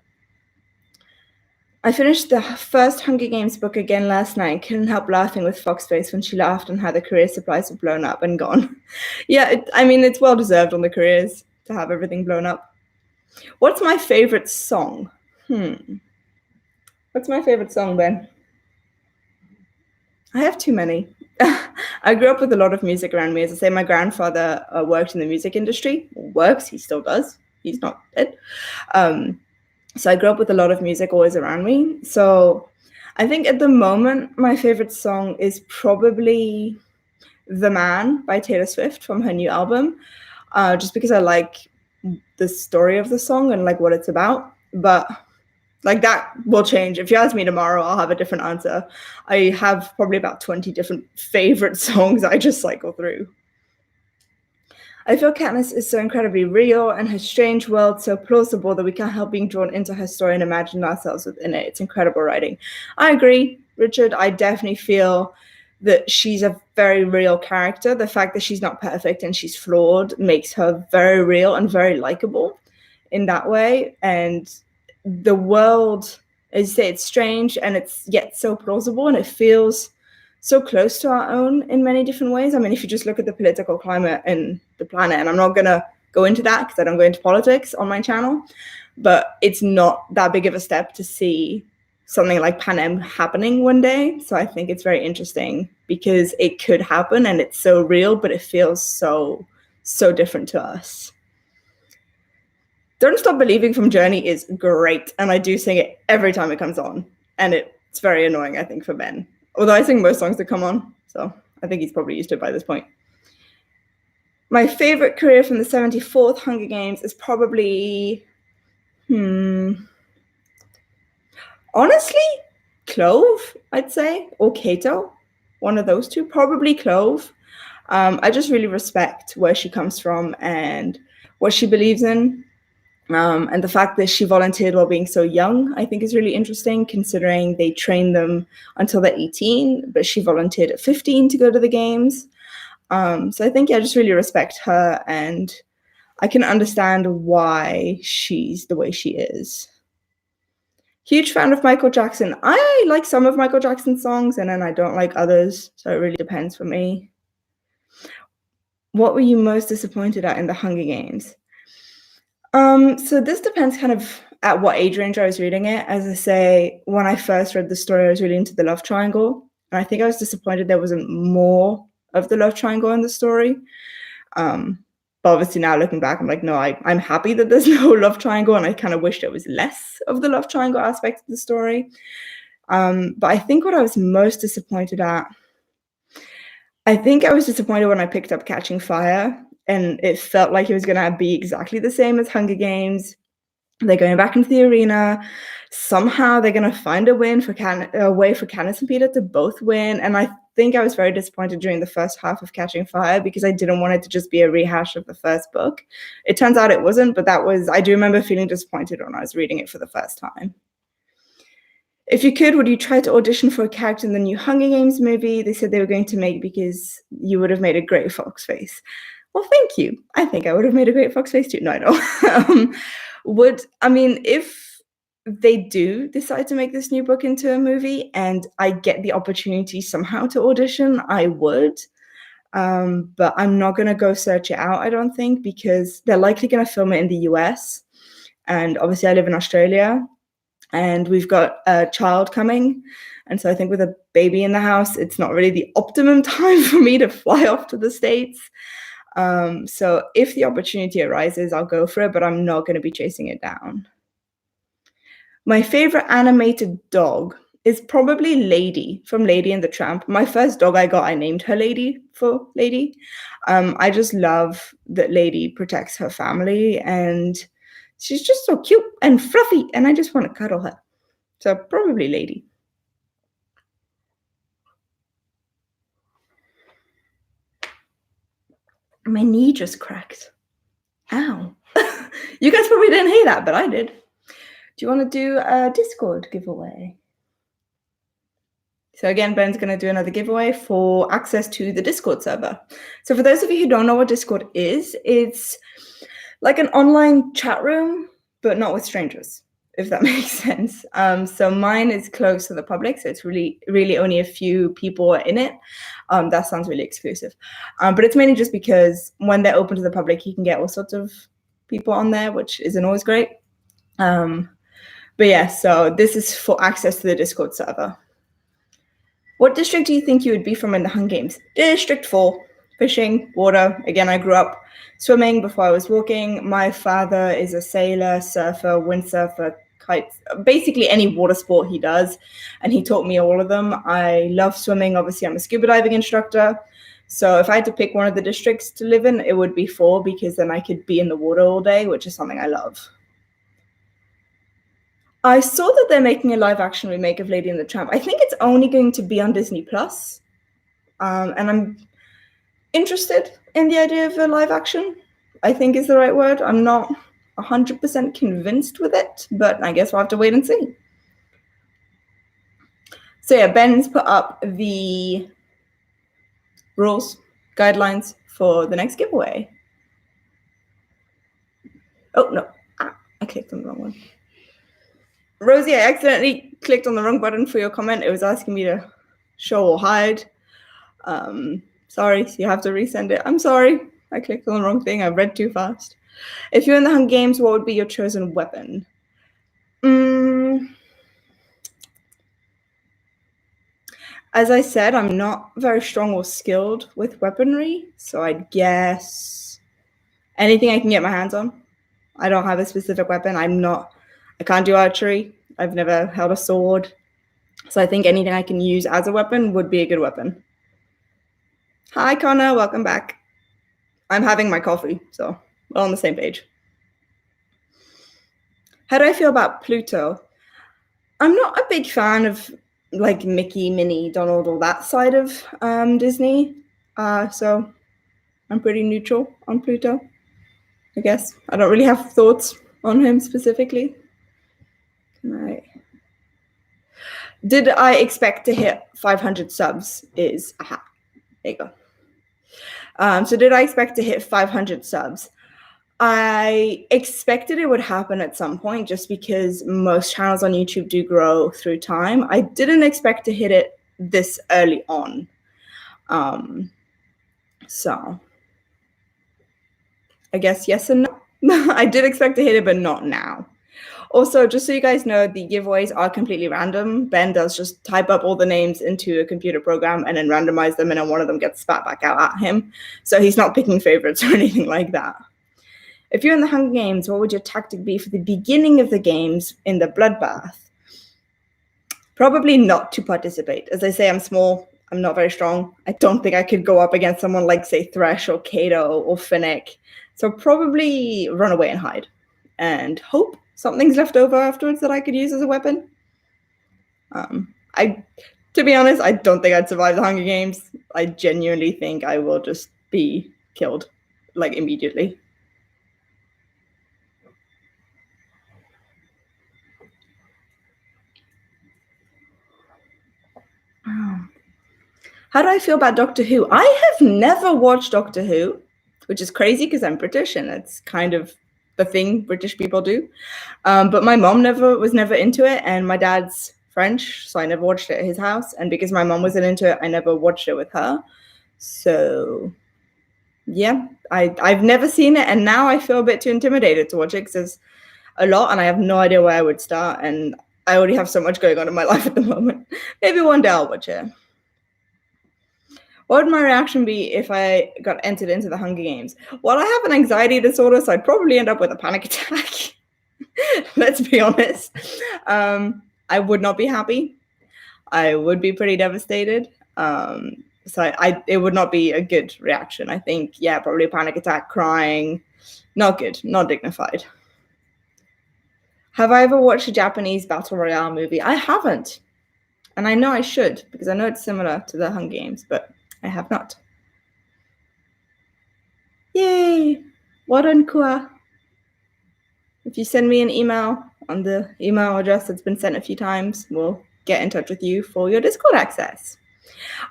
A: I finished the first Hunger Games book again last night and couldn't help laughing with Foxface when she laughed on how the career supplies were blown up and gone. Yeah, I mean, it's well deserved on the careers to have everything blown up. What's my favorite song? What's my favorite song, Ben? I have too many. I grew up with a lot of music around me. As I say, my grandfather worked in the music industry. Works, he still does. He's not dead. So I grew up with a lot of music always around me. So I think at the moment, my favorite song is probably The Man by Taylor Swift from her new album, just because I like the story of the song and like what it's about. But like that will change. If you ask me tomorrow, I'll have a different answer. I have probably about 20 different favorite songs I just cycle through. I feel Katniss is so incredibly real and her strange world so plausible that we can't help being drawn into her story and imagine ourselves within it. It's incredible writing. I agree, Richard. I definitely feel that she's a very real character. The fact that she's not perfect and she's flawed makes her very real and very likable in that way. And the world, as you say, it's strange and it's yet so plausible and it feels so close to our own in many different ways. I mean, if you just look at the political climate in the planet, and I'm not going to go into that because I don't go into politics on my channel, but it's not that big of a step to see something like Panem happening one day. So I think it's very interesting because it could happen and it's so real, but it feels so different to us. Don't Stop Believing from Journey is great, and I do sing it every time it comes on, and it's very annoying, I think, for Ben. Although I sing most songs that come on, so I think he's probably used to it by this point. My favorite career from the 74th Hunger Games is probably, honestly, Clove, I'd say, or Kato. One of those two, probably Clove. I just really respect where she comes from and what she believes in. And the fact that she volunteered while being so young, I think is really interesting, considering they trained them until they're 18, but she volunteered at 15 to go to the games. So I think, I just really respect her, and I can understand why she's the way she is. Huge fan of Michael Jackson. I like some of Michael Jackson's songs, and then I don't like others, so it really depends for me. What were you most disappointed at in the Hunger Games? So this depends kind of at what age range I was reading it. As I say, when I first read the story, I was really into the love triangle. And I think I was disappointed there wasn't more of the love triangle in the story. But obviously now looking back, I'm like, no, I'm happy that there's no love triangle. And I kind of wish there was less of the love triangle aspect of the story. But I think what I was most disappointed at, I think I was disappointed when I picked up Catching Fire. And it felt like it was going to be exactly the same as Hunger Games. They're going back into the arena. Somehow they're going to find a way for Katniss and Peter to both win. And I think I was very disappointed during the first half of Catching Fire because I didn't want it to just be a rehash of the first book. It turns out it wasn't, but I do remember feeling disappointed when I was reading it for the first time. If you could, would you try to audition for a character in the new Hunger Games movie they said they were going to make because you would have made a great fox face? Well, thank you. I think I would have made a great fox face too. No, I don't. If they do decide to make this new book into a movie and I get the opportunity somehow to audition, I would. But I'm not going to go search it out, I don't think, because they're likely going to film it in the US. And obviously I live in Australia and we've got a child coming. And so I think with a baby in the house, it's not really the optimum time for me to fly off to the States. So if the opportunity arises, I'll go for it, but I'm not going to be chasing it down. My favorite animated dog is probably Lady from Lady and the Tramp. My first dog I got, I named her Lady for Lady. I just love that Lady protects her family and she's just so cute and fluffy and I just want to cuddle her. So probably Lady. My knee just cracked. Ow. You guys probably didn't hear that, but I did. Do you want to do a Discord giveaway? So again, Ben's going to do another giveaway for access to the Discord server. So for those of you who don't know what Discord is, it's like an online chat room, but not with strangers, if that makes sense. So mine is closed to the public, so it's really only a few people are in it. That sounds really exclusive. But it's mainly just because when they're open to the public, you can get all sorts of people on there, which isn't always great. But yeah, so this is for access to the Discord server. What district do you think you would be from in the Hunger Games? District 4. Fishing, water. Again, I grew up swimming before I was walking. My father is a sailor, surfer, windsurfer, kites, basically any water sport he does. And he taught me all of them. I love swimming. Obviously, I'm a scuba diving instructor. So if I had to pick one of the districts to live in, it would be 4, because then I could be in the water all day, which is something I love. I saw that they're making a live action remake of Lady and the Tramp. I think it's only going to be on Disney Plus. And I'm interested in the idea of a live action, I think is the right word. I'm not 100% convinced with it, but I guess we'll have to wait and see. So yeah, Ben's put up the rules, guidelines for the next giveaway. Oh, no, I clicked on the wrong one. Rosie, I accidentally clicked on the wrong button for your comment. It was asking me to show or hide. Sorry, so you have to resend it. I'm sorry, I clicked on the wrong thing. I read too fast. If you're in the Hunger Games, what would be your chosen weapon? As I said, I'm not very strong or skilled with weaponry, so I'd guess anything I can get my hands on. I don't have a specific weapon. I can't do archery. I've never held a sword. So I think anything I can use as a weapon would be a good weapon. Hi, Connor. Welcome back. I'm having my coffee, so we're on the same page. How do I feel about Pluto? I'm not a big fan of like Mickey, Minnie, Donald, all that side of Disney. So I'm pretty neutral on Pluto, I guess. I don't really have thoughts on him specifically. Did I expect to hit 500 subs is, aha, there you go. So did I expect to hit 500 subs? I expected it would happen at some point, just because most channels on YouTube do grow through time. I didn't expect to hit it this early on. So I guess yes and no. I did expect to hit it, but not now. Also, just so you guys know, the giveaways are completely random. Ben does just type up all the names into a computer program and then randomize them, and then one of them gets spat back out at him. So he's not picking favorites or anything like that. If you're in the Hunger Games, what would your tactic be for the beginning of the games in the bloodbath? Probably not to participate. As I say, I'm small. I'm not very strong. I don't think I could go up against someone like, say, Thresh or Kato or Finnick. So probably run away and hide and hope something's left over afterwards that I could use as a weapon. To be honest, I don't think I'd survive the Hunger Games. I genuinely think I will just be killed, like, immediately. How do I feel about Doctor Who? I have never watched Doctor Who, which is crazy because I'm British and it's kind of the thing British people do. But my mom was never into it, and my dad's French, so I never watched it at his house. And because my mom wasn't into it, I never watched it with her. So yeah, I've never seen it, and now I feel a bit too intimidated to watch it because there's a lot and I have no idea where I would start, and I already have so much going on in my life at the moment. Maybe one day I'll watch it. What would my reaction be if I got entered into the Hunger Games? Well, I have an anxiety disorder, so I'd probably end up with a panic attack. Let's be honest. I would not be happy. I would be pretty devastated. So it would not be a good reaction. I think, yeah, probably a panic attack, crying. Not good, not dignified. Have I ever watched a Japanese Battle Royale movie? I haven't. And I know I should, because I know it's similar to the Hunger Games, but I have not. Yay! Warankua. If you send me an email on the email address that's been sent a few times, we'll get in touch with you for your Discord access.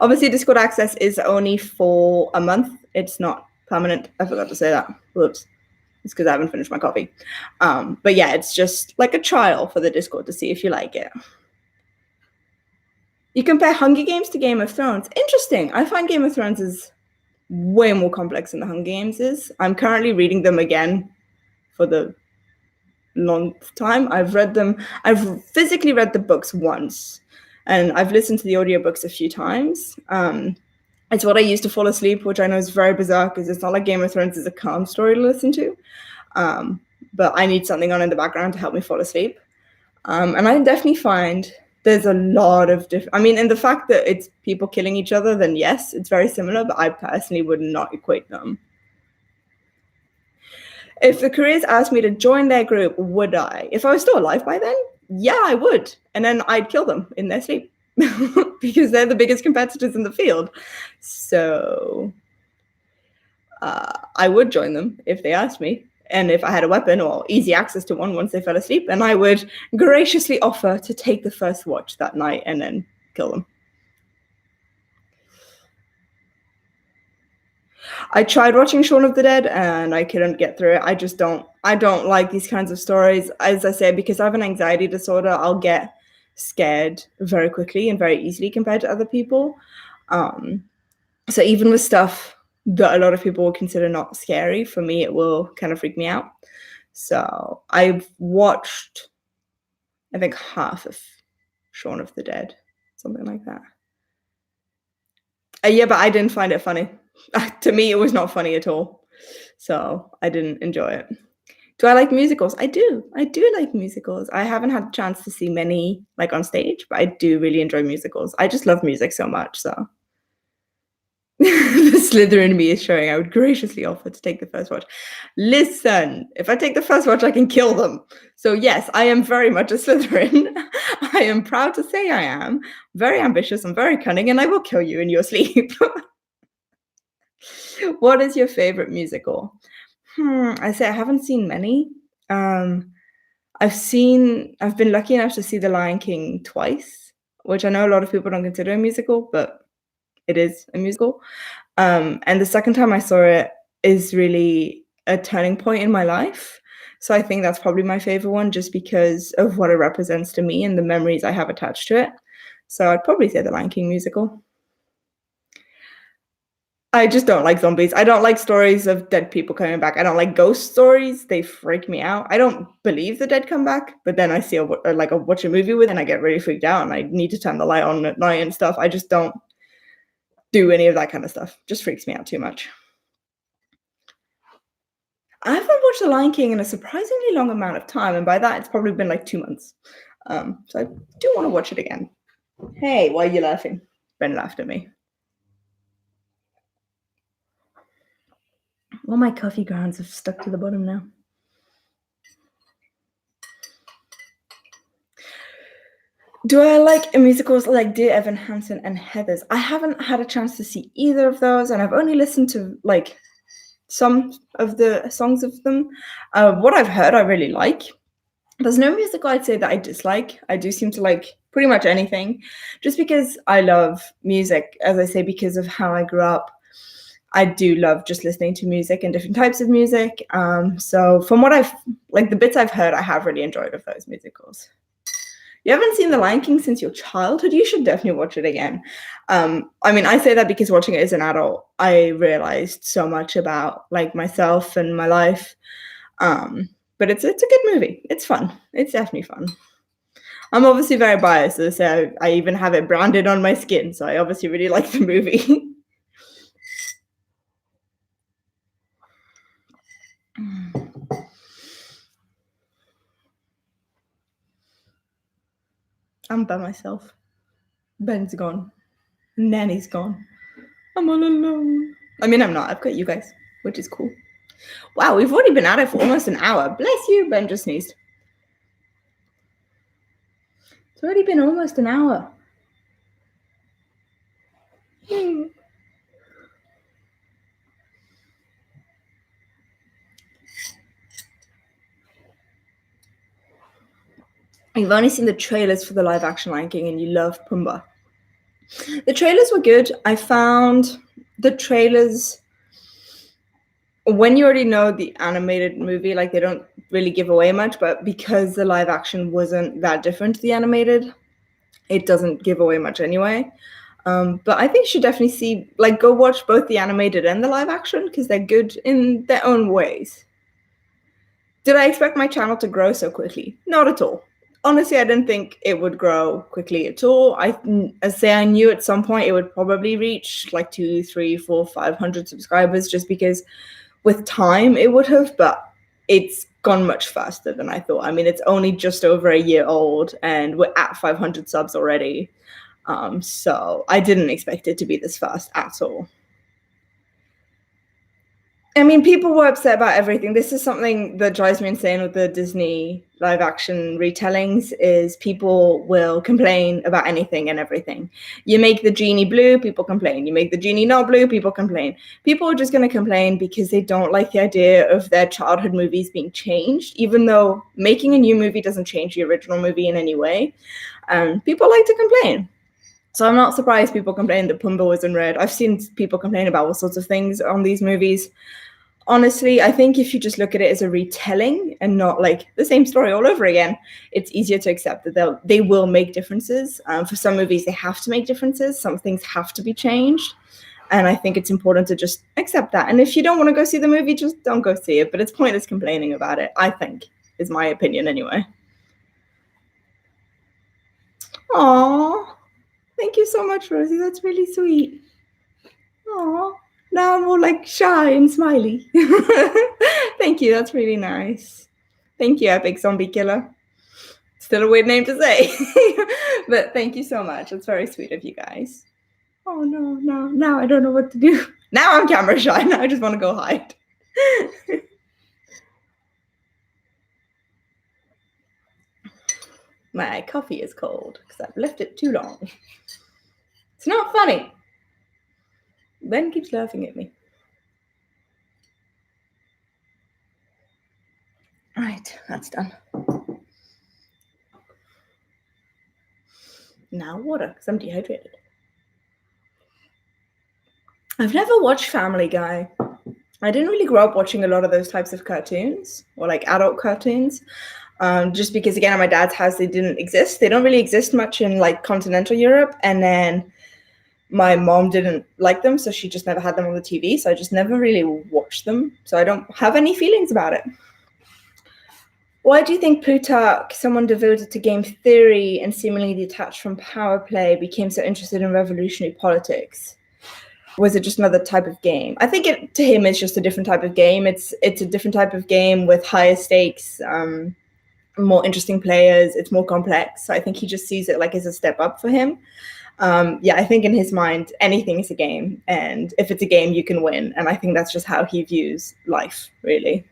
A: Obviously, Discord access is only for a month. It's not permanent. I forgot to say that. Whoops. It's because I haven't finished my coffee. But yeah, it's just like a trial for the Discord to see if you like it. You compare Hunger Games to Game of Thrones. Interesting. I find Game of Thrones is way more complex than the Hunger Games is. I'm currently reading them again for the long time. I've physically read the books once, and I've listened to the audiobooks a few times. It's what I use to fall asleep, which I know is very bizarre because it's not like Game of Thrones is a calm story to listen to. But I need something on in the background to help me fall asleep. And I definitely find there's a lot of different, I mean, in the fact that it's people killing each other, then yes, it's very similar, but I personally would not equate them. If the careers asked me to join their group, would I? If I was still alive by then, yeah, I would. And then I'd kill them in their sleep because they're the biggest competitors in the field. So I would join them if they asked me. And if I had a weapon or easy access to one once they fell asleep, and I would graciously offer to take the first watch that night and then kill them. I tried watching Shaun of the Dead and I couldn't get through it. I don't like these kinds of stories. As I said, because I have an anxiety disorder, I'll get scared very quickly and very easily compared to other people. So even with stuff that a lot of people will consider not scary, for me, it will kind of freak me out. So I've watched, I think, half of Shaun of the Dead, something like that. Yeah, but I didn't find it funny. To me, it was not funny at all. So I didn't enjoy it. Do I like musicals? I do. I do like musicals. I haven't had a chance to see many like on stage, but I do really enjoy musicals. I just love music so much. So the Slither in me is showing. I would graciously offer to take the first watch. Listen, if I take the first watch, I can kill them. So yes, I am very much a Slytherin. I am proud to say I am. Very ambitious and very cunning, and I will kill you in your sleep. What is your favorite musical? I say I haven't seen many. I've been lucky enough to see The Lion King twice, which I know a lot of people don't consider a musical, but it is a musical. And the second time I saw it is really a turning point in my life. So I think that's probably my favorite one, just because of what it represents to me and the memories I have attached to it. So I'd probably say The Lion King musical. I just don't like zombies. I don't like stories of dead people coming back. I don't like ghost stories. They freak me out. I don't believe the dead come back, but then I see watch a movie with it and I get really freaked out and I need to turn the light on at night and stuff. I just don't do any of that kind of stuff. Just freaks me out too much. I haven't watched The Lion King in a surprisingly long amount of time, and by that it's probably been like 2 months. So I do want to watch it again. Hey, why are you laughing? Ben laughed at me. All my coffee grounds have stuck to the bottom now. Do I like musicals like Dear Evan Hansen and Heathers? I haven't had a chance to see either of those, and I've only listened to like some of the songs of them. What I've heard, I really like. There's no musical I'd say that I dislike. I do seem to like pretty much anything, just because I love music, as I say, because of how I grew up. I do love just listening to music and different types of music. So from what the bits I've heard, I have really enjoyed of those musicals. You haven't seen The Lion King since your childhood? You should definitely watch it again. I mean, I say that because watching it as an adult, I realized so much about like myself and my life. But it's a good movie. It's fun. It's definitely fun. I'm obviously very biased, so I even have it branded on my skin. So I obviously really like the movie. I'm by myself. Ben's gone. Nanny's gone. I'm all alone. I mean, I'm not. I've got you guys, which is cool. Wow, we've already been at it for almost an hour. Bless you. Ben just sneezed. It's already been almost an hour. You've only seen the trailers for the live action Lion King and you love Pumbaa. The trailers were good. I found the trailers, when you already know the animated movie, like they don't really give away much, but because the live action wasn't that different to the animated, it doesn't give away much anyway. But I think you should definitely go watch both the animated and the live action because they're good in their own ways. Did I expect my channel to grow so quickly? Not at all. honestly, I didn't think it would grow quickly at all. I knew at some point it would probably reach like 2, 3, 4, 500 subscribers, just because with time it would have, but it's gone much faster than I thought. I mean, it's only just over a year old and we're at 500 subs already. So I didn't expect it to be this fast at all. I mean, people were upset about everything. This is something that drives me insane with the Disney live action retellings, is people will complain about anything and everything. You make the genie blue, people complain. You make the genie not blue, people complain. People are just going to complain because they don't like the idea of their childhood movies being changed, even though making a new movie doesn't change the original movie in any way. People like to complain. So I'm not surprised people complain that Pumbaa was in red. I've seen people complain about all sorts of things on these movies. Honestly, I think if you just look at it as a retelling and not like the same story all over again, it's easier to accept that they will make differences. For some movies, they have to make differences. Some things have to be changed. And I think it's important to just accept that. And if you don't want to go see the movie, just don't go see it. But it's pointless complaining about it, I think, is my opinion anyway. Aww. Thank you so much, Rosie. That's really sweet. Aww. Now I'm all like shy and smiley. Thank you. That's really nice. Thank you, Epic Zombie Killer. Still a weird name to say. But thank you so much. It's very sweet of you guys. Oh, no. Now I don't know what to do. Now I'm camera shy. Now I just want to go hide. My coffee is cold because I've left it too long. It's not funny. Ben keeps laughing at me. All right, that's done. Now water, because I'm dehydrated. I've never watched Family Guy. I didn't really grow up watching a lot of those types of cartoons, or like adult cartoons, just because, again, at my dad's house, they didn't exist. They don't really exist much in like continental Europe. And then my mom didn't like them, so she just never had them on the TV. So I just never really watched them. So I don't have any feelings about it. Why do you think Plutarch, someone devoted to game theory and seemingly detached from power play, became so interested in revolutionary politics? Was it just another type of game? I think to him, it's just a different type of game. It's a different type of game with higher stakes, more interesting players. It's more complex. So I think he just sees it like as a step up for him. I think in his mind, anything is a game. And if it's a game, you can win. And I think that's just how he views life, really.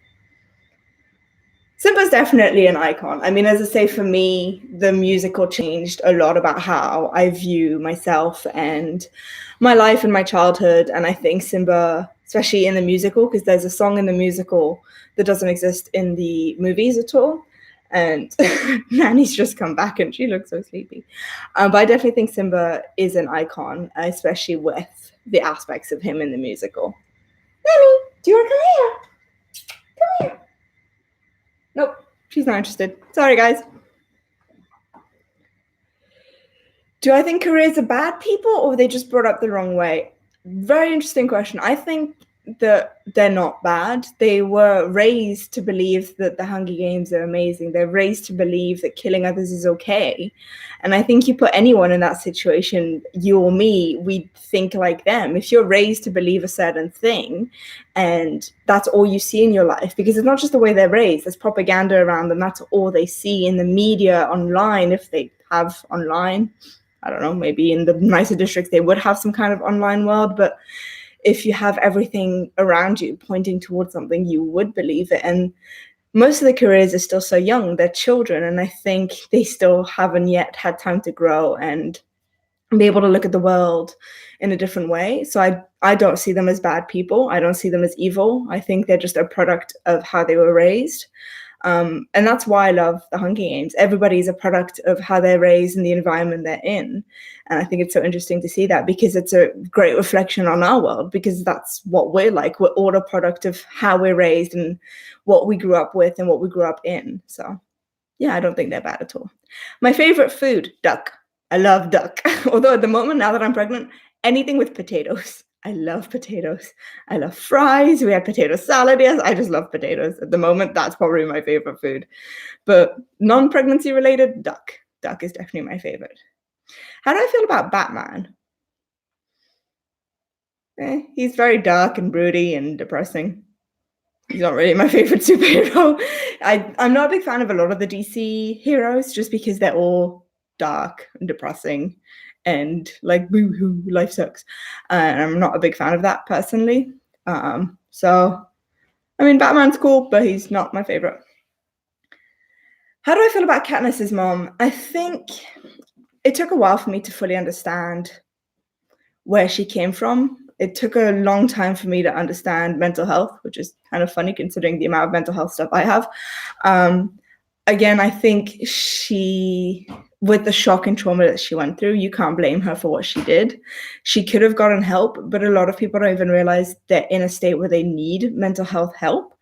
A: Simba's definitely an icon. I mean, as I say, for me, the musical changed a lot about how I view myself and my life and my childhood. And I think Simba, especially in the musical, because there's a song in the musical that doesn't exist in the movies at all. And Nanny's just come back and she looks so sleepy. But I definitely think Simba is an icon, especially with the aspects of him in the musical. Nanny, do you want to come here? Come here. Nope, she's not interested. Sorry, guys. Do I think Koreans are bad people, or they just brought up the wrong way? Very interesting question. I think that they're not bad. They were raised to believe that the Hunger Games are amazing. They're raised to believe that killing others is okay. And I think you put anyone in that situation, you or me, we think like them. If you're raised to believe a certain thing and that's all you see in your life, because it's not just the way they're raised, there's propaganda around them. That's all they see in the media, online, if they have online. I don't know, maybe in the nicer districts, they would have some kind of online world, but if you have everything around you pointing towards something, you would believe it. And most of the Koreans are still so young, they're children, and I think they still haven't yet had time to grow and be able to look at the world in a different way. So I don't see them as bad people. I don't see them as evil. I think they're just a product of how they were raised. And that's why I love the Hunger Games. Everybody is a product of how they're raised and the environment they're in. And I think it's so interesting to see that, because it's a great reflection on our world, because that's what we're like. We're all a product of how we're raised and what we grew up with and what we grew up in. So yeah, I don't think they're bad at all. My favorite food, duck. I love duck. Although at the moment, now that I'm pregnant, anything with potatoes. I love potatoes. I love fries. We had potato salad. Yes, I just love potatoes. At the moment, that's probably my favorite food. But non-pregnancy related, duck. Duck is definitely my favorite. How do I feel about Batman? He's very dark and broody and depressing. He's not really my favorite superhero. I'm not a big fan of a lot of the DC heroes just because they're all dark and depressing and like boo-hoo, life sucks. And I'm not a big fan of that personally. So, I mean, Batman's cool, but he's not my favorite. How do I feel about Katniss's mom? I think it took a while for me to fully understand where she came from. It took a long time for me to understand mental health, which is kind of funny considering the amount of mental health stuff I have. Again, I think with the shock and trauma that she went through, you can't blame her for what she did. She could have gotten help, but a lot of people don't even realize they're in a state where they need mental health help.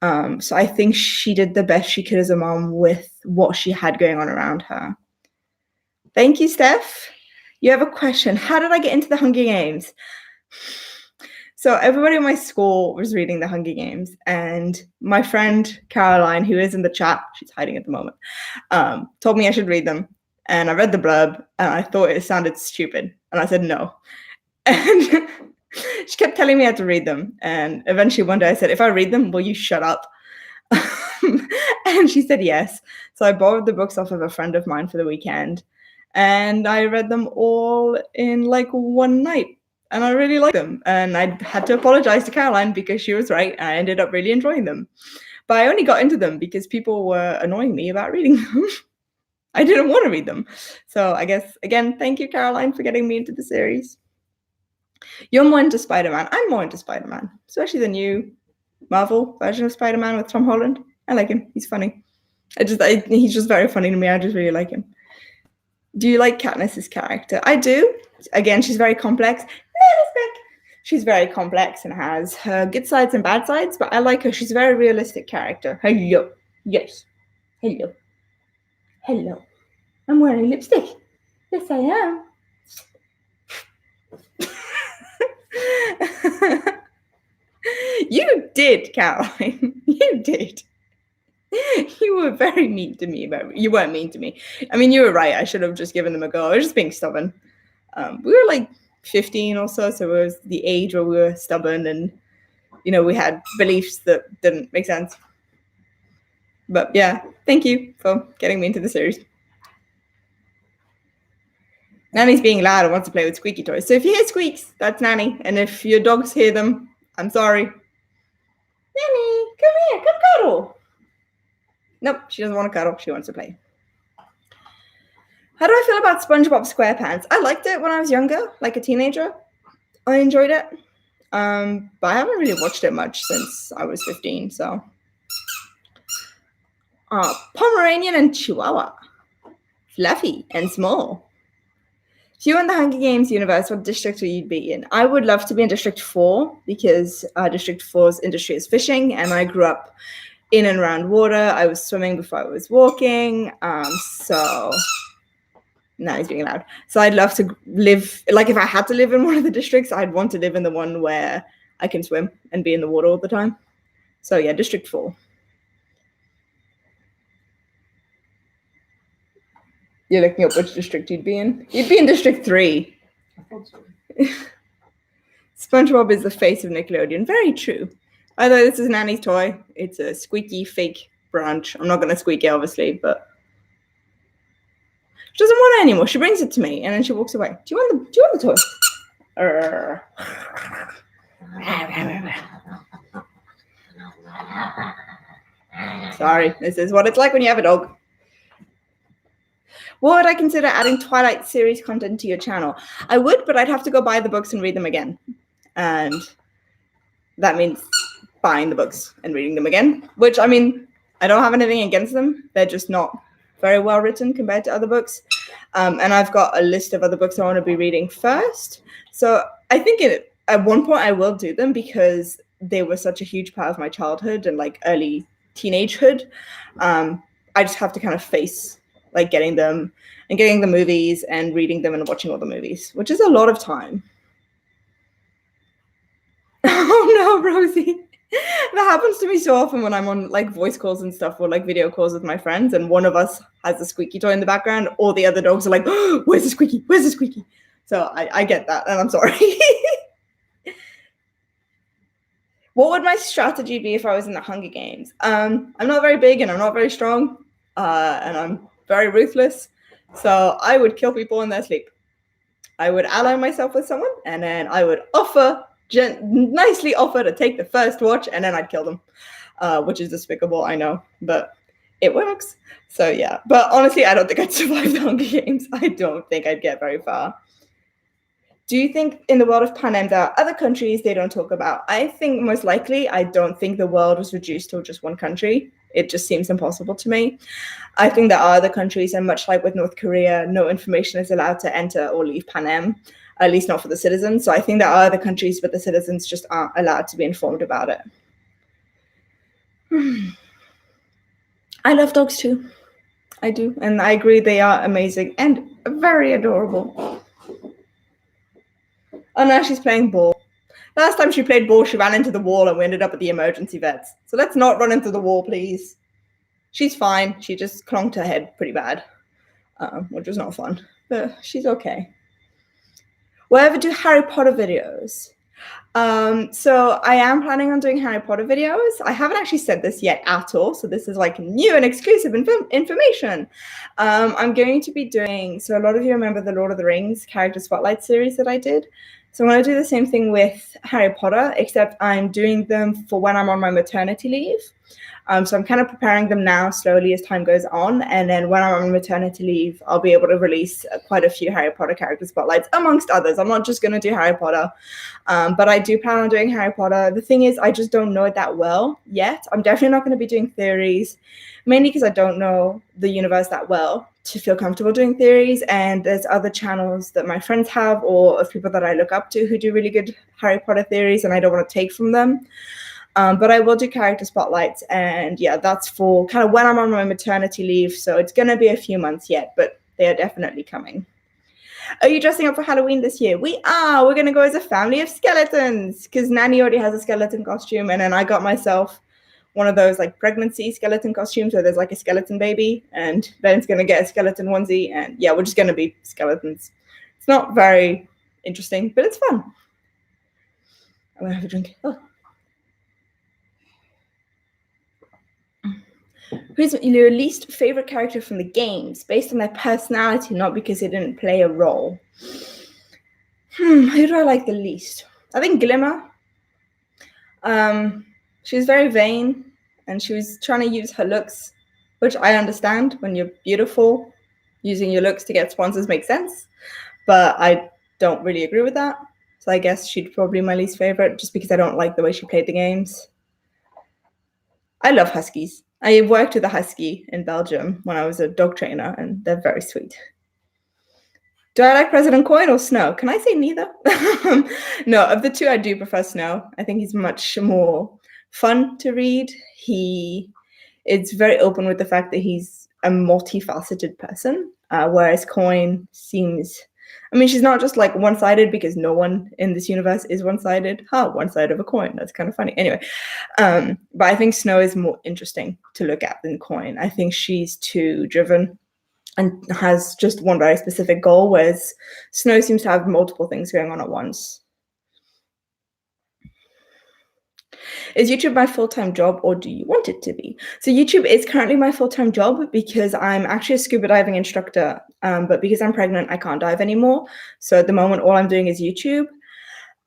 A: So I think she did the best she could as a mom with what she had going on around her. Thank you, Steph. You have a question. How did I get into the Hunger Games? So everybody in my school was reading the Hunger Games, and my friend Caroline, who is in the chat, she's hiding at the moment, told me I should read them. And I read the blurb, and I thought it sounded stupid. And I said no. And she kept telling me I had to read them. And eventually one day I said, if I read them, will you shut up? And she said yes. So I borrowed the books off of a friend of mine for the weekend. And I read them all in like one night. And I really liked them. And I had to apologize to Caroline because she was right. And I ended up really enjoying them. But I only got into them because people were annoying me about reading them. I didn't want to read them. So I guess, again, thank you, Caroline, for getting me into the series. You're more into Spider-Man. I'm more into Spider-Man, especially the new Marvel version of Spider-Man with Tom Holland. I like him. He's funny. He's just very funny to me. I just really like him. Do you like Katniss's character? I do. Again, she's very complex. She's very complex and has her good sides and bad sides, but I like her. She's a very realistic character. Hello. Yes. Hello. Hello. I'm wearing lipstick. Yes, I am. You did, Caroline. You did. You were very mean to me. You weren't mean to me. I mean, you were right. I should have just given them a go. I was just being stubborn. We were like 15 or so, so it was the age where we were stubborn and, you know, we had beliefs that didn't make sense. But yeah, thank you for getting me into the series. Nanny's being loud and wants to play with squeaky toys. So if you hear squeaks, that's Nanny. And if your dogs hear them, I'm sorry. Nanny, come here, come cuddle. Nope, she doesn't want to cuddle. She wants to play. How do I feel about SpongeBob SquarePants? I liked it when I was younger, like a teenager. I enjoyed it. But I haven't really watched it much since I was 15, so. Pomeranian and Chihuahua. Fluffy and small. If you were in the Hunger Games universe, what district would you be in? I would love to be in District 4 because District 4's industry is fishing, and I grew up in and around water. I was swimming before I was walking. So now he's being loud. So I'd love to live, like if I had to live in one of the districts, I'd want to live in the one where I can swim and be in the water all the time. So yeah, District 4. You're looking up which district you'd be in? You'd be in District 3.
B: I thought so.
A: SpongeBob is the face of Nickelodeon. Very true. Although this is Nanny's toy. It's a squeaky fake branch. I'm not going to squeak it, obviously, but she doesn't want it anymore. She brings it to me, and then she walks away. Do you want the toy? Sorry, this is what it's like when you have a dog. Would I consider adding Twilight series content to your channel? I would, but I'd have to go buy the books and read them again. And that means buying the books and reading them again, which, I mean, I don't have anything against them. They're just not very well written compared to other books. And I've got a list of other books I want to be reading first. So I think at one point I will do them because they were such a huge part of my childhood and like early teenagehood. I just have to kind of face like getting them and getting the movies and reading them and watching all the movies, which is a lot of time. Oh no, Rosie. That happens to me so often when I'm on like voice calls and stuff or like video calls with my friends, and one of us has a squeaky toy in the background, or the other dogs are like, oh, where's the squeaky? Where's the squeaky? So I get that, and I'm sorry. What would my strategy be if I was in the Hunger Games? I'm not very big and I'm not very strong, and I'm very ruthless. So I would kill people in their sleep. I would ally myself with someone, and then I would nicely offer to take the first watch, and then I'd kill them, which is despicable, I know, but it works. So yeah, but honestly, I don't think I'd survive the Hunger Games. I don't think I'd get very far. Do you think in the world of Panem there are other countries they don't talk about? I think most likely, I don't think the world was reduced to just one country. It just seems impossible to me. I think there are other countries, and much like with North Korea, no information is allowed to enter or leave Panem, at least not for the citizens. So I think there are other countries, but the citizens just aren't allowed to be informed about it. I love dogs too. I do. And I agree they are amazing and very adorable. Oh, now she's playing ball. Last time she played ball, she ran into the wall and we ended up at the emergency vets. So let's not run into the wall, please. She's fine. She just clonked her head pretty bad, which was not fun. But she's okay. Will I ever do Harry Potter videos? So I am planning on doing Harry Potter videos. I haven't actually said this yet at all. So this is like new and exclusive information. I'm going to be doing, so a lot of you remember the Lord of the Rings character spotlight series that I did. So I'm going to do the same thing with Harry Potter, except I'm doing them for when I'm on my maternity leave. So I'm kind of preparing them now slowly as time goes on. And then when I'm on maternity leave, I'll be able to release quite a few Harry Potter character spotlights, amongst others. I'm not just going to do Harry Potter, but I do plan on doing Harry Potter. The thing is, I just don't know it that well yet. I'm definitely not going to be doing theories, mainly because I don't know the universe that well to feel comfortable doing theories. And there's other channels that my friends have or of people that I look up to who do really good Harry Potter theories, and I don't want to take from them. But I will do character spotlights, and yeah, that's for kind of when I'm on my maternity leave. So it's going to be a few months yet, but they are definitely coming. Are you dressing up for Halloween this year? We are. We're going to go as a family of skeletons because Nanny already has a skeleton costume, and then I got myself one of those like pregnancy skeleton costumes where there's like a skeleton baby, and then it's going to get a skeleton onesie, and yeah, we're just going to be skeletons. It's not very interesting, but it's fun. I'm going to have a drink. Oh. Who's your least favorite character from the games based on their personality, not because they didn't play a role? Who do I like the least? I think Glimmer. She was very vain, and she was trying to use her looks, which I understand. When you're beautiful, using your looks to get sponsors makes sense, but I don't really agree with that. So I guess she'd probably be my least favorite, just because I don't like the way she played the games. I love huskies. I worked with a husky in Belgium when I was a dog trainer, and they're very sweet. Do I like President Coin or Snow? Can I say neither? No, of the two, I do prefer Snow. I think he's much more fun to read. It's very open with the fact that he's a multifaceted person, whereas Coin seems... I mean, she's not just like one-sided, because no one in this universe is one-sided. One side of a coin. That's kind of funny. Anyway, but I think Snow is more interesting to look at than Coin. I think she's too driven and has just one very specific goal, whereas Snow seems to have multiple things going on at once. Is YouTube my full-time job, or do you want it to be? So YouTube is currently my full-time job because I'm actually a scuba diving instructor, but because I'm pregnant, I can't dive anymore. So at the moment, all I'm doing is YouTube.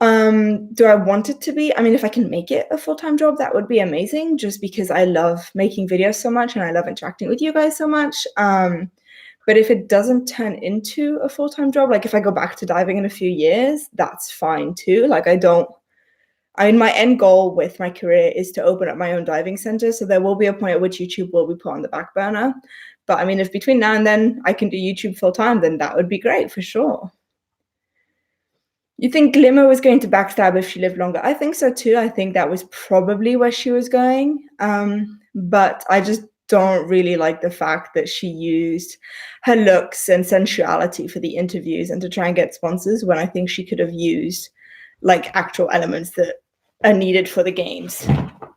A: Do I want it to be? I mean, if I can make it a full-time job, that would be amazing, just because I love making videos so much and I love interacting with you guys so much. But if it doesn't turn into a full-time job, like if I go back to diving in a few years, that's fine too. Like my end goal with my career is to open up my own diving center. So there will be a point at which YouTube will be put on the back burner. But I mean, if between now and then I can do YouTube full time, then that would be great for sure. You think Glimmer was going to backstab if she lived longer? I think so too. I think that was probably where she was going. But I just don't really like the fact that she used her looks and sensuality for the interviews and to try and get sponsors, when I think she could have used like actual elements that are needed for the games.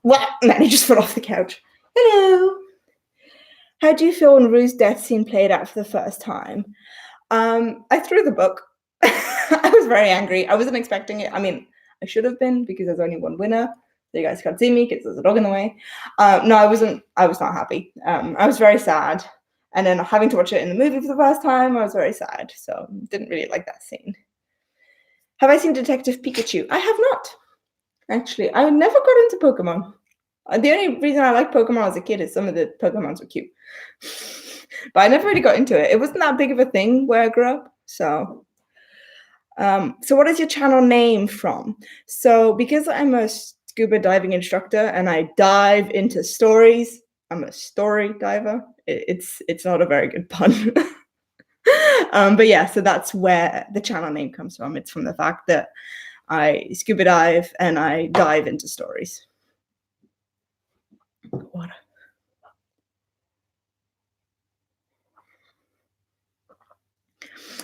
A: Well, Nanny just fell off the couch. Hello. How do you feel when Rue's death scene played out for the first time? I threw the book. I was very angry. I wasn't expecting it. I mean, I should have been because there's only one winner. So you guys can't see me because there's a dog in the way. No, I wasn't. I was not happy. I was very sad. And then having to watch it in the movie for the first time, I was very sad. So didn't really like that scene. Have I seen Detective Pikachu? I have not. Actually, I never got into Pokemon. The only reason I liked Pokemon as a kid is some of the Pokemons were cute. But I never really got into it. It wasn't that big of a thing where I grew up. So what is your channel name from? So because I'm a scuba diving instructor and I dive into stories, I'm a story diver. It's not a very good pun. But yeah, so that's where the channel name comes from. It's from the fact that I scuba dive and I dive into stories. Water.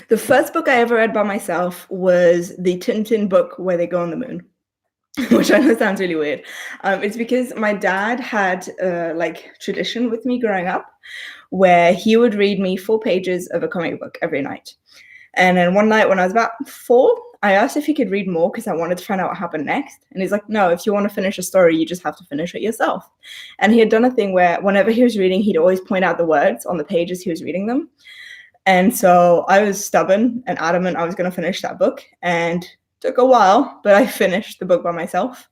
A: The first book I ever read by myself was the Tintin book where they go on the moon, which I know sounds really weird. It's because my dad had like tradition with me growing up where he would read me 4 pages of a comic book every night. And then one night when I was about 4, I asked if he could read more because I wanted to find out what happened next. And he's like, no, if you want to finish a story, you just have to finish it yourself. And he had done a thing where whenever he was reading, he'd always point out the words on the pages he was reading them. And so I was stubborn and adamant I was going to finish that book. And it took a while, but I finished the book by myself.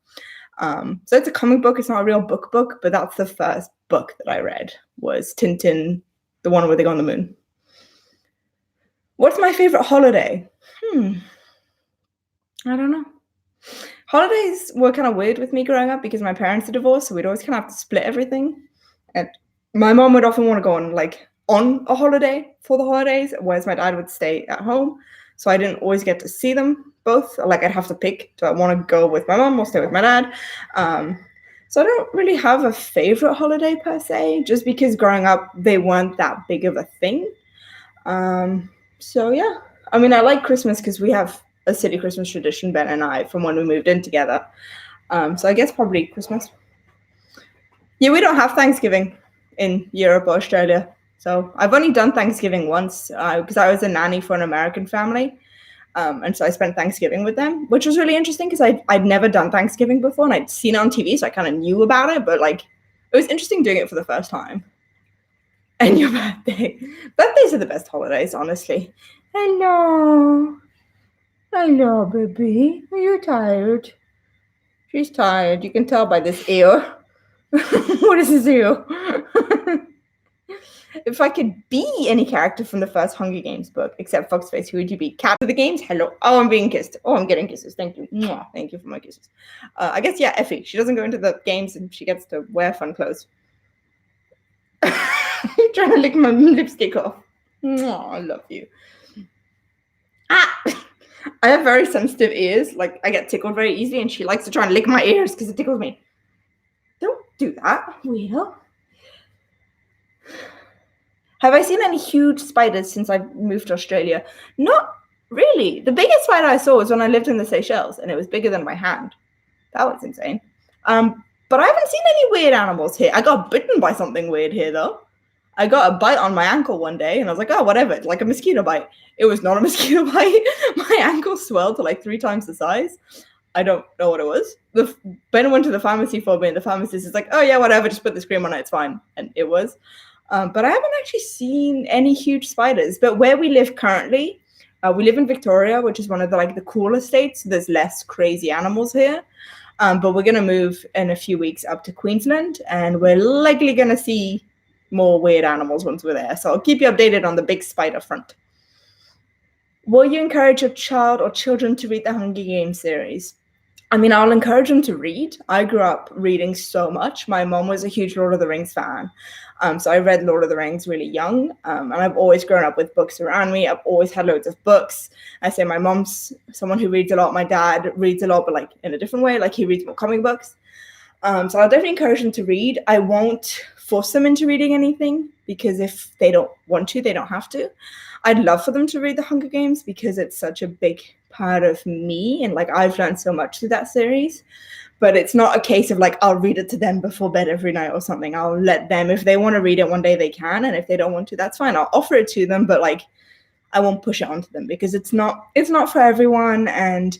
A: So it's a comic book. It's not a real book, but that's the first book that I read was Tintin, the one where they go on the moon. What's my favorite holiday? I don't know. Holidays were kind of weird with me growing up because my parents are divorced, so we'd always kind of have to split everything. And my mom would often want to go on a holiday for the holidays, whereas my dad would stay at home. So I didn't always get to see them both. Like I'd have to pick, do I want to go with my mom or stay with my dad? So I don't really have a favorite holiday per se, just because growing up, they weren't that big of a thing. So yeah, I mean, I like Christmas because we have a city Christmas tradition, Ben and I, from when we moved in together. So I guess probably Christmas. Yeah, we don't have Thanksgiving in Europe or Australia. So I've only done Thanksgiving once because I was a nanny for an American family. And so I spent Thanksgiving with them, which was really interesting because I'd never done Thanksgiving before and I'd seen it on TV, so I kind of knew about it. But like, it was interesting doing it for the first time. And your birthday. Birthdays are the best holidays, honestly. Hello, baby. Are you tired? She's tired. You can tell by this ear. What is this ear? If I could be any character from the first Hunger Games book, except Foxface, who would you be? Cat of the Games? Hello. Oh, I'm being kissed. Oh, I'm getting kisses. Thank you. Mwah. Thank you for my kisses. I guess, yeah, Effie. She doesn't go into the games and she gets to wear fun clothes. I'm trying to lick my lipstick off. Mwah, I love you. Ah! I have very sensitive ears. Like, I get tickled very easily, and she likes to try and lick my ears because it tickles me. Don't do that, weirdo. Have I seen any huge spiders since I've moved to Australia? Not really. The biggest spider I saw was when I lived in the Seychelles, and it was bigger than my hand. That was insane. But I haven't seen any weird animals here. I got bitten by something weird here, though. I got a bite on my ankle one day, and I was like, oh, whatever. It's like a mosquito bite. It was not a mosquito bite. My ankle swelled to like 3 times the size. I don't know what it was. Ben went to the pharmacy for me, and the pharmacist is like, oh, yeah, whatever. Just put this cream on it. It's fine. And it was. But I haven't actually seen any huge spiders. But where we live currently, we live in Victoria, which is one of the cooler states. There's less crazy animals here. But we're going to move in a few weeks up to Queensland, and we're likely going to see more weird animals once we're there. So I'll keep you updated on the big spider front. Will you encourage your child or children to read the Hunger Games series? I mean, I'll encourage them to read. I grew up reading so much. My mom was a huge Lord of the Rings fan. So I read Lord of the Rings really young. And I've always grown up with books around me. I've always had loads of books. I say my mom's someone who reads a lot. My dad reads a lot, but like in a different way. Like he reads more comic books. So I'll definitely encourage them to read. I won't force them into reading anything because if they don't want to, they don't have to. I'd love for them to read the Hunger Games because it's such a big part of me, and like I've learned so much through that series. But it's not a case of like I'll read it to them before bed every night or something. I'll let them, if they want to read it one day, they can, and if they don't want to, that's fine. I'll offer it to them, but like I won't push it onto them because it's not for everyone. And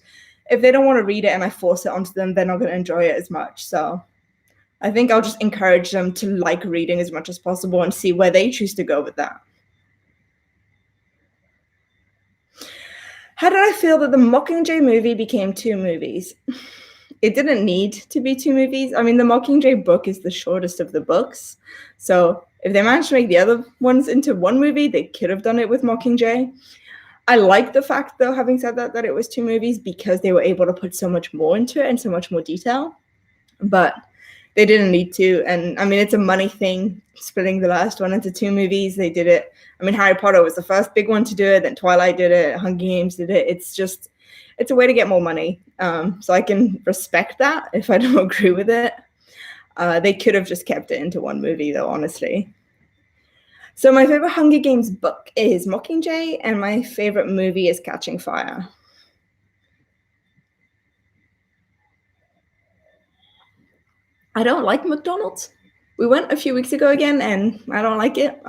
A: if they don't want to read it and I force it onto them, they're not going to enjoy it as much. So I think I'll just encourage them to like reading as much as possible and see where they choose to go with that. How did I feel that the Mockingjay movie became 2 movies? It didn't need to be 2 movies. I mean, the Mockingjay book is the shortest of the books. So if they managed to make the other ones into 1 movie, they could have done it with Mockingjay. I like the fact, though, having said that it was 2 movies because they were able to put so much more into it and so much more detail. But they didn't need to. And I mean, it's a money thing, splitting the last one into 2 movies. They did it. I mean, Harry Potter was the first big one to do it. Then Twilight did it. Hunger Games did it. It's a way to get more money. So I can respect that if I don't agree with it. They could have just kept it into 1 movie, though, honestly. So my favorite Hunger Games book is Mockingjay, and my favorite movie is Catching Fire. I don't like McDonald's. We went a few weeks ago again, and I don't like it.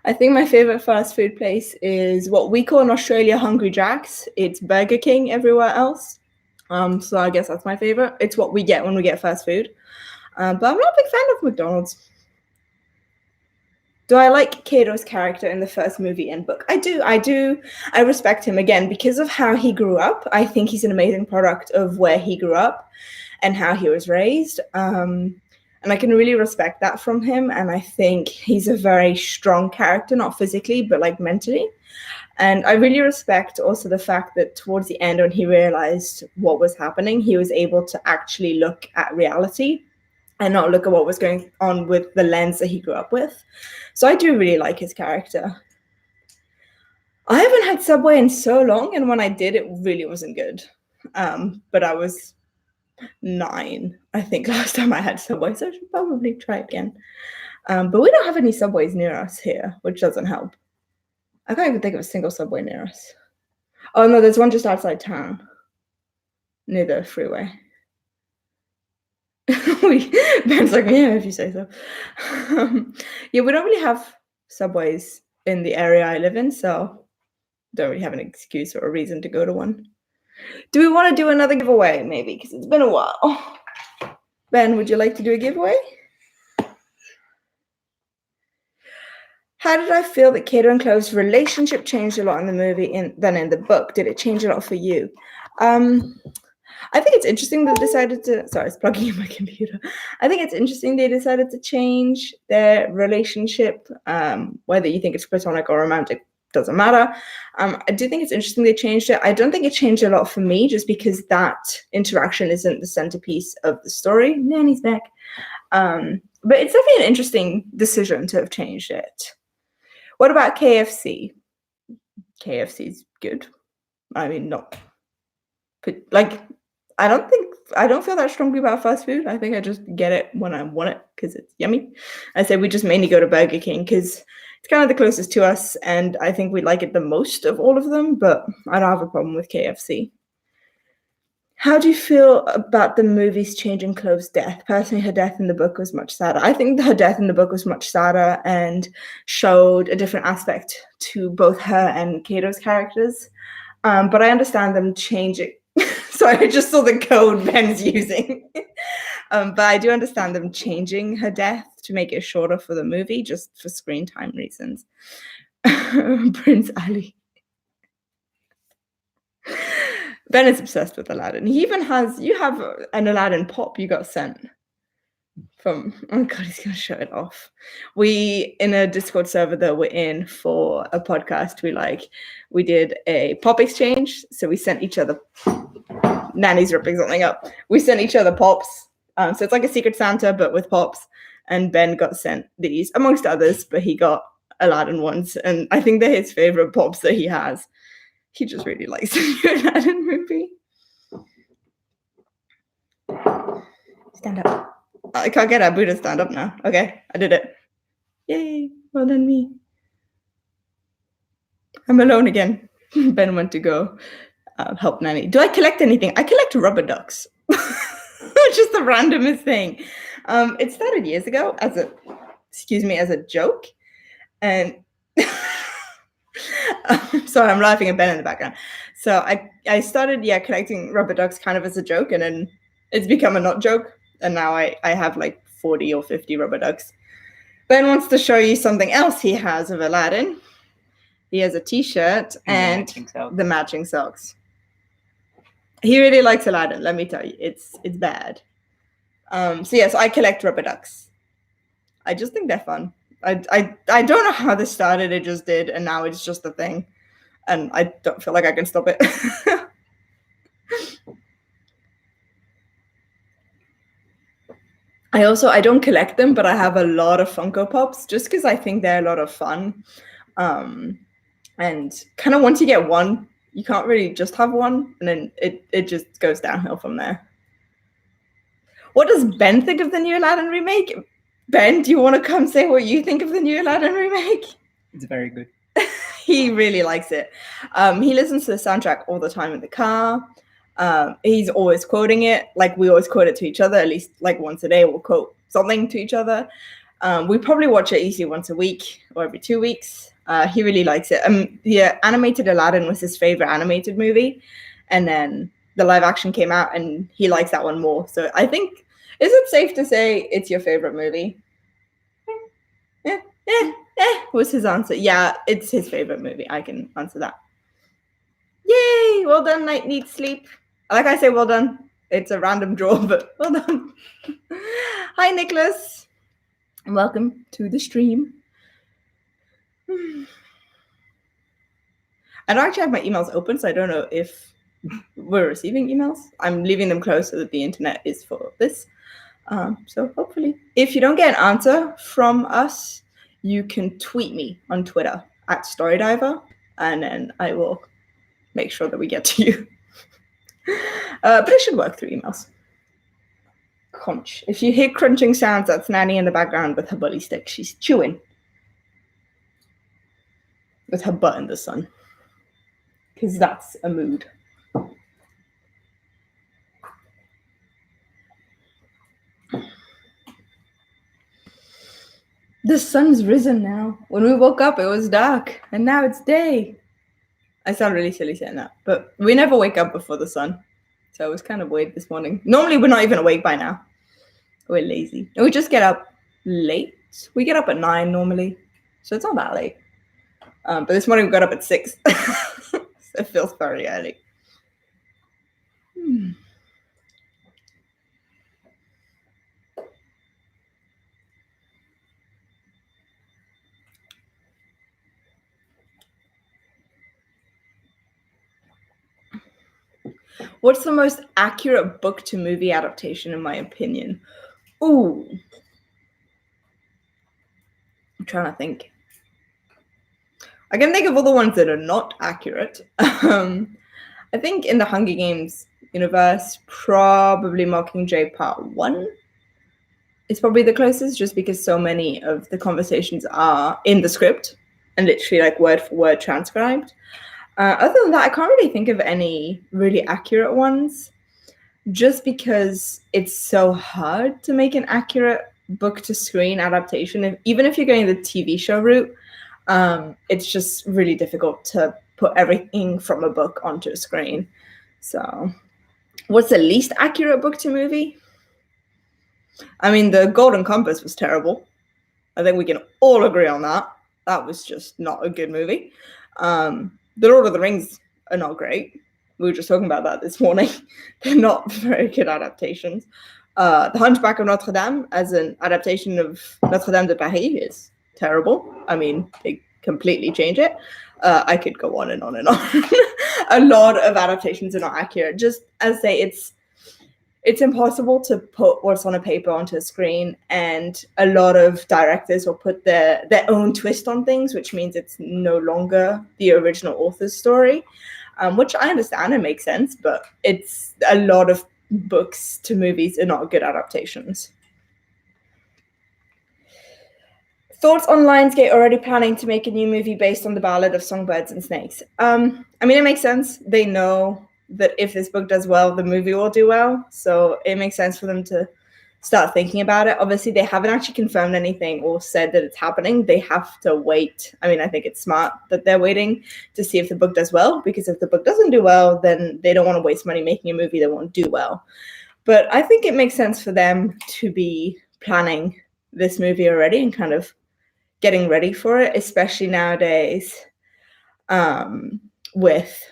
A: I think my favorite fast food place is what we call in Australia Hungry Jack's. It's Burger King everywhere else. So I guess that's my favorite. It's what we get when we get fast food. But I'm not a big fan of McDonald's. Do I like Cato's character in the first movie and book? I do. I respect him, again, because of how he grew up. I think he's an amazing product of where he grew up and how he was raised. And I can really respect that from him. And I think he's a very strong character, not physically, but like mentally. And I really respect also the fact that towards the end, when he realized what was happening, he was able to actually look at reality and not look at what was going on with the lens that he grew up with. So I do really like his character. I haven't had Subway in so long, and when I did, it really wasn't good. But I was 9, I think, last time I had Subway, so I should probably try again. But we don't have any Subways near us here, which doesn't help. I can't even think of a single Subway near us. Oh no, there's one just outside town, near the freeway. Ben's like, yeah, if you say so. Yeah, we don't really have Subways in the area I live in, so don't really have an excuse or a reason to go to one. Do we want to do another giveaway, maybe? Because it's been a while. Ben, would you like to do a giveaway? How did I feel that Cato and Chloe's relationship changed a lot in the movie than in the book? Did it change a lot for you? I think it's interesting they decided to... Sorry, it's plugging in my computer. I think it's interesting they decided to change their relationship, whether you think it's platonic or romantic. Doesn't matter. I do think it's interesting they changed it. I don't think it changed a lot for me, just because that interaction isn't the centerpiece of the story. Nanny's back. But it's definitely an interesting decision to have changed it. What about KFC? KFC's good. I mean, not like, I don't feel that strongly about fast food. I think I just get it when I want it because it's yummy. I say we just mainly go to Burger King because it's kind of the closest to us, and I think we like it the most of all of them, but I don't have a problem with KFC. How do you feel about the movies changing Chloe's death? Personally, her death in the book was much sadder. I think her death in the book was much sadder and showed a different aspect to both her and Cato's characters. But I understand them changing. Sorry, I just saw the code Ben's using. But I do understand them changing her death to make it shorter for the movie, just for screen time reasons. Prince Ali. Ben is obsessed with Aladdin. He even you have an Aladdin pop you got sent from, oh God, he's going to show it off. We, in a Discord server that we're in for a podcast, we did a pop exchange. So we sent each other, Nanny's ripping something up. We sent each other pops. So it's like a Secret Santa, but with pops. And Ben got sent these, amongst others, but he got Aladdin ones. And I think they're his favorite pops that he has. He just really likes the new Aladdin movie. Stand up. I can't get Abu to stand up now. Okay, I did it. Yay, well done me. I'm alone again. Ben went to go help Nanny. Do I collect anything? I collect rubber ducks, which is the randomest thing. It started years ago as a joke, and sorry, I'm laughing at Ben in the background. So I started collecting rubber ducks kind of as a joke, and then it's become a not joke, and now I have like 40 or 50 rubber ducks. Ben wants to show you something else he has of Aladdin. He has a t-shirt and the matching socks. He really likes Aladdin, let me tell you. It's bad. So yes, I collect rubber ducks. I just think they're fun. I don't know how this started, it just did, and now it's just a thing. And I don't feel like I can stop it. I don't collect them, but I have a lot of Funko Pops just because I think they're a lot of fun. And kind of once you get one, you can't really just have one, and then it just goes downhill from there. What does Ben think of the new Aladdin remake? Ben, do you want to come say what you think of the new Aladdin remake?
B: It's very good.
A: He really likes it. He listens to the soundtrack all the time in the car. He's always quoting it. Like, we always quote it to each other. At least like once a day we'll quote something to each other. We probably watch it easily once a week or every 2 weeks. He really likes it. The animated Aladdin was his favorite animated movie, and then the live action came out and he likes that one more. So I think, is it safe to say it's your favorite movie? Was his answer. Yeah, it's his favorite movie. I can answer that. Yay! Well done, Night Needs Sleep. Like I say, well done. It's a random draw, but well done. Hi, Nicholas. And welcome to the stream. I don't actually have my emails open, so I don't know if we're receiving emails. I'm leaving them closed so that the internet is for this. So hopefully, if you don't get an answer from us, you can tweet me on Twitter at Storydiver, and then I will make sure that we get to you. But it should work through emails. Crunch. If you hear crunching sounds, that's Nanny in the background with her bully stick. She's chewing with her butt in the sun, because that's a mood. The sun's risen now. When we woke up, it was dark, and now it's day. I sound really silly saying that, but we never wake up before the sun, so it was kind of weird this morning. Normally, we're not even awake by now. We're lazy. And we just get up late. We get up at 9 normally, so it's not that late. But this morning we got up at 6. So it feels very early. What's the most accurate book to movie adaptation, in my opinion? Ooh. I'm trying to think. I can think of all the ones that are not accurate. I think in the Hunger Games universe, probably Mockingjay Part 1 is probably the closest, just because so many of the conversations are in the script and literally like word for word transcribed. Other than that, I can't really think of any really accurate ones, just because it's so hard to make an accurate book to screen adaptation. Even if you're going the TV show route, it's just really difficult to put everything from a book onto a screen. So what's the least accurate book to movie? I mean, The Golden Compass was terrible. I think we can all agree on that. That was just not a good movie. The Lord of the Rings are not great. We were just talking about that this morning. They're not very good adaptations. The Hunchback of Notre Dame as an adaptation of Notre Dame de Paris is terrible. I mean, they completely change it. I could go on and on and on. A lot of adaptations are not accurate. Just as I say, it's impossible to put what's on a paper onto a screen, and a lot of directors will put their own twist on things, which means it's no longer the original author's story, which I understand and makes sense, but it's a lot of books to movies are not good adaptations. Thoughts on Lionsgate already planning to make a new movie based on the Ballad of Songbirds and Snakes? I mean, it makes sense. They know that if this book does well, the movie will do well. So it makes sense for them to start thinking about it. Obviously, they haven't actually confirmed anything or said that it's happening. They have to wait. I mean, I think it's smart that they're waiting to see if the book does well, because if the book doesn't do well, then they don't want to waste money making a movie that won't do well. But I think it makes sense for them to be planning this movie already and kind of getting ready for it, especially nowadays with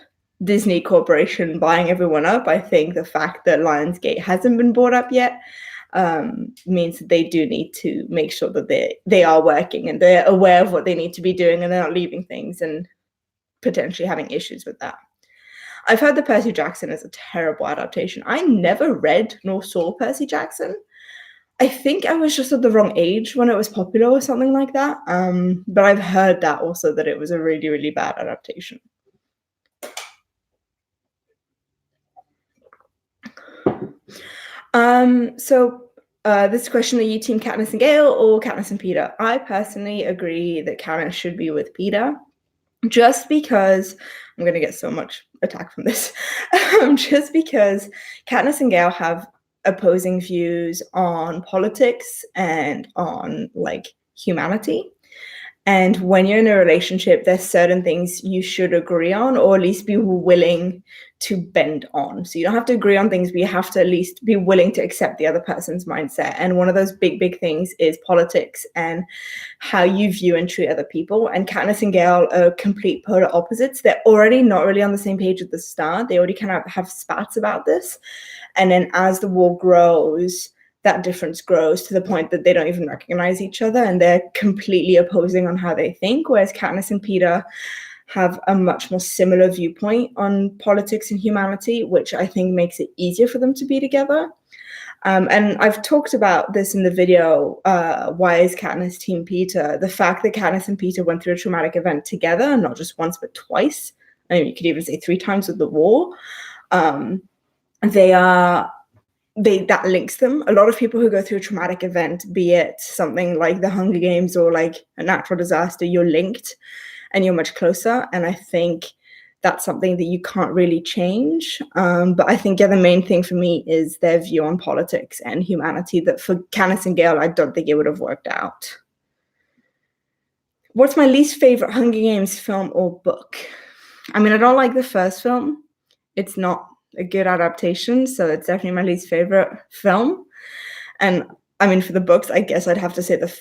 A: Disney Corporation buying everyone up. I think the fact that Lionsgate hasn't been bought up yet means that they do need to make sure that they are working and they're aware of what they need to be doing, and they're not leaving things and potentially having issues with that. I've heard that Percy Jackson is a terrible adaptation. I never read nor saw Percy Jackson. I think I was just at the wrong age when it was popular or something like that. But I've heard that also, that it was a really, really bad adaptation. So this question, are you team Katniss and Gale or Katniss and Peter? I personally agree that Katniss should be with Peter, just because I'm going to get so much attack from this. Just because Katniss and Gale have opposing views on politics and on like humanity. And when you're in a relationship, there's certain things you should agree on, or at least be willing to bend on. So you don't have to agree on things, but you have to at least be willing to accept the other person's mindset. And one of those big, big things is politics and how you view and treat other people. And Katniss and Gale are complete polar opposites. They're already not really on the same page at the start. They already kind of have spats about this. And then as the war grows, that difference grows to the point that they don't even recognize each other, and they're completely opposing on how they think. Whereas Katniss and Peter have a much more similar viewpoint on politics and humanity, which I think makes it easier for them to be together. And I've talked about this in the video, why is Katniss team Peter? The fact that Katniss and Peter went through a traumatic event together, not just once, but twice. I mean, you could even say 3 times with the war. That links them. A lot of people who go through a traumatic event, be it something like the Hunger Games or like a natural disaster, you're linked and you're much closer. And I think that's something that you can't really change. But I think, the main thing for me is their view on politics and humanity, that for Katniss and Gale, I don't think it would have worked out. What's my least favorite Hunger Games film or book? I mean, I don't like the first film. It's not a good adaptation, so it's definitely my least favorite film. And I mean, for the books, I guess I'd have to say the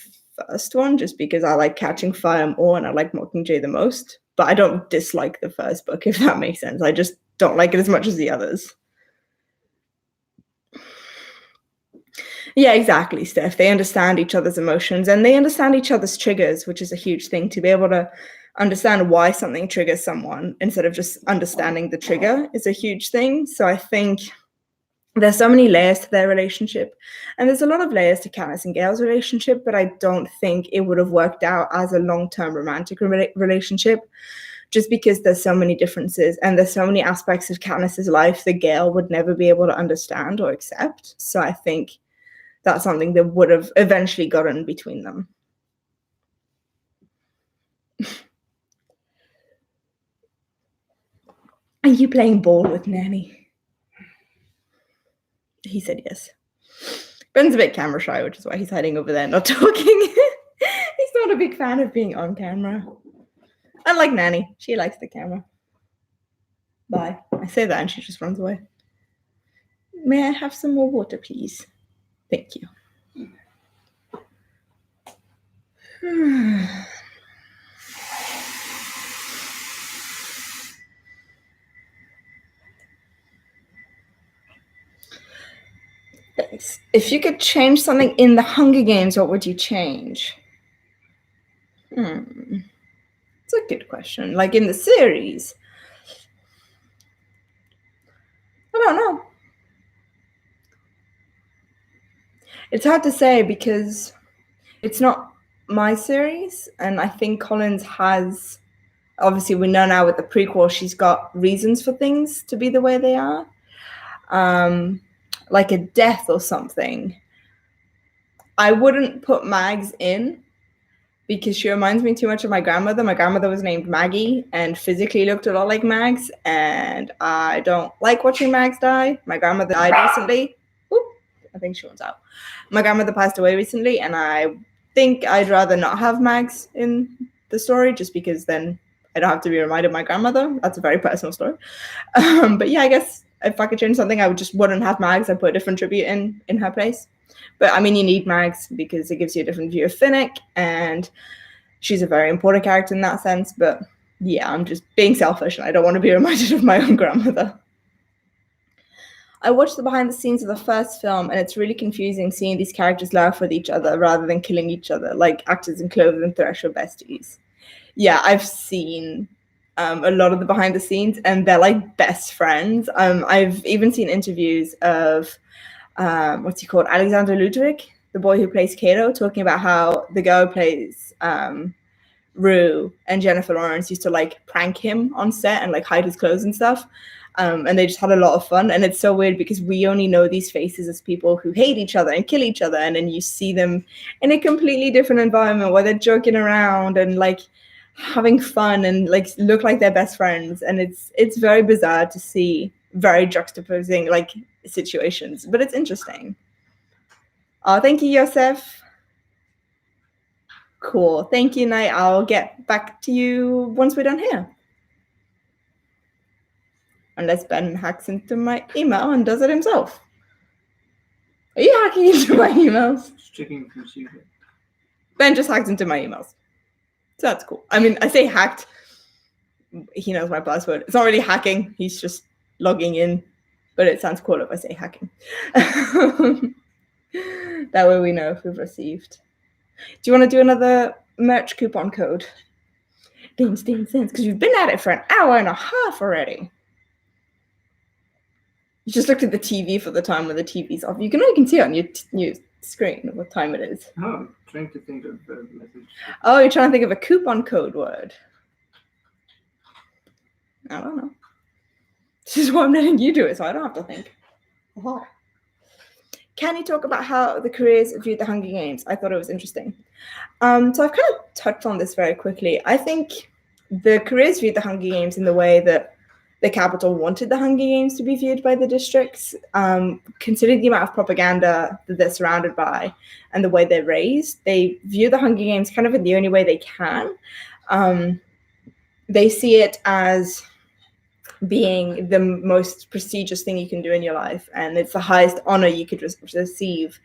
A: first one, just because I like Catching Fire more and I like Mockingjay the most. But I don't dislike the first book, if that makes sense. I just don't like it as much as the others. Yeah, exactly, Steph. They understand each other's emotions and they understand each other's triggers, which is a huge thing. To be able to understand why something triggers someone instead of just understanding the trigger is a huge thing. So I think there's so many layers to their relationship, and there's a lot of layers to Katniss and Gale's relationship, but I don't think it would have worked out as a long-term romantic relationship, just because there's so many differences and there's so many aspects of Katniss's life that Gale would never be able to understand or accept. So I think that's something that would have eventually gotten between them. Are you playing ball with Nanny? He said yes. Ben's a bit camera shy, which is why he's hiding over there, not talking. He's not a big fan of being on camera. Unlike Nanny, she likes the camera. Bye. I say that and she just runs away. May I have some more water, please? Thank you. Thanks. If you could change something in the Hunger Games, what would you change? It's a good question. Like in the series, I don't know. It's hard to say because it's not my series, and I think Collins has, obviously we know now with the prequel, she's got reasons for things to be the way they are. Like a death or something. I wouldn't put Mags in, because she reminds me too much of my grandmother. My grandmother was named Maggie and physically looked a lot like Mags, and I don't like watching Mags die. My grandmother died recently. Oop, I think Shaun's out. My grandmother passed away recently, and I think I'd rather not have Mags in the story, just because then I don't have to be reminded of my grandmother. That's a very personal story. But yeah, I guess if I could change something, I wouldn't have Mags. I'd put a different tribute in her place. But I mean, you need Mags because it gives you a different view of Finnick, and she's a very important character in that sense. But yeah, I'm just being selfish, and I don't want to be reminded of my own grandmother. I watched the behind the scenes of the first film, and it's really confusing seeing these characters laugh with each other rather than killing each other, like actors in Clover and Thresh are besties. Yeah, I've seen a lot of the behind the scenes, and they're like best friends. I've even seen interviews of what's he called, Alexander Ludwig, the boy who plays Kato, talking about how the girl who plays Rue and Jennifer Lawrence used to like prank him on set and like hide his clothes and stuff. And they just had a lot of fun. And it's so weird because we only know these faces as people who hate each other and kill each other. And then you see them in a completely different environment where they're joking around and like having fun and like look like they're best friends. And it's very bizarre to see very juxtaposing like situations, but it's interesting. Oh, thank you, Yosef. Cool. Thank you, Night. I'll get back to you once we're done here. Unless Ben hacks into my email and does it himself. Are you hacking into my emails?
B: Just checking the computer.
A: Ben just hacked into my emails. So that's cool. I mean, I say hacked. He knows my password. It's not really hacking. He's just logging in. But it sounds cool if I say hacking. That way we know if we've received. Do you want to do another merch coupon code? Dance, because you've been at it for an hour and a half already. You just looked at the TV for the time when the TV's off. You can see it on your screen what time it is.
B: Oh, I'm trying to think of the message.
A: Oh, you're trying to think of a coupon code word. I don't know. This is why I'm letting you do it, so I don't have to think. Oh. Can you talk about how the careers viewed the Hunger Games? I thought it was interesting. So I've kind of touched on this very quickly. I think the careers viewed the Hunger Games in the way that the capital wanted the Hunger Games to be viewed by the districts, considering the amount of propaganda that they're surrounded by and the way they're raised. They view the Hunger Games kind of in the only way they can. They see it as being the most prestigious thing you can do in your life, and it's the highest honor you could receive.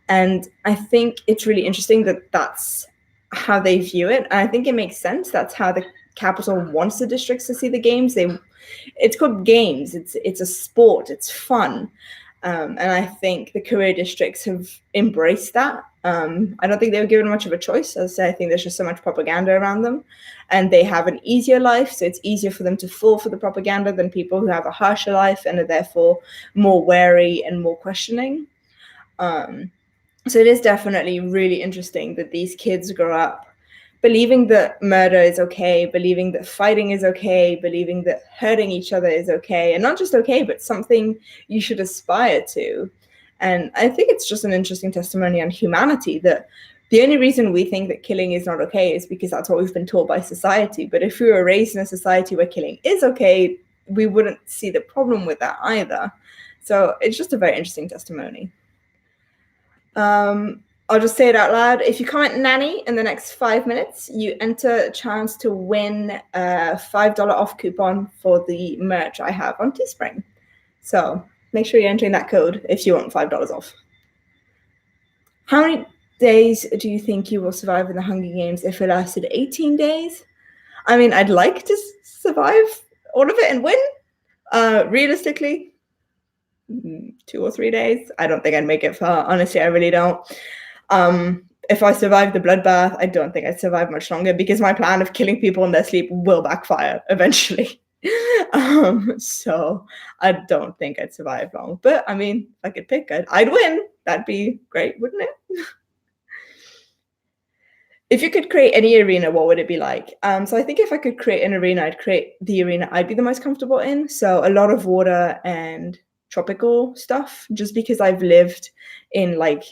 A: And I think it's really interesting that that's how they view it, and I think it makes sense. That's how the capital wants the districts to see the games. It's called games. It's a sport. It's fun, and I think the career districts have embraced that. I don't think they were given much of a choice. As I say, I think there's just so much propaganda around them, and they have an easier life, so it's easier for them to fall for the propaganda than people who have a harsher life and are therefore more wary and more questioning. So it is definitely really interesting that these kids grow up believing that murder is okay, believing that fighting is okay, believing that hurting each other is okay, and not just okay, but something you should aspire to. And I think it's just an interesting testimony on humanity, that the only reason we think that killing is not okay is because that's what we've been taught by society. But if we were raised in a society where killing is okay, we wouldn't see the problem with that either. So it's just a very interesting testimony. I'll just say it out loud. If you comment Nanny in the next 5 minutes, you enter a chance to win a $5 off coupon for the merch I have on Teespring. So make sure you're entering that code if you want $5 off. How many days do you think you will survive in the Hunger Games if it lasted 18 days? I mean, I'd like to survive all of it and win. Realistically, 2 or 3 days. I don't think I'd make it far. Honestly, I really don't. If I survived the bloodbath, I don't think I'd survive much longer, because my plan of killing people in their sleep will backfire eventually. So I don't think I'd survive long. But I mean, if I could pick, I'd win. That'd be great, wouldn't it? If you could create any arena, what would it be like? So I think if I could create an arena, I'd create the arena I'd be the most comfortable in. So a lot of water and tropical stuff, just because I've lived in like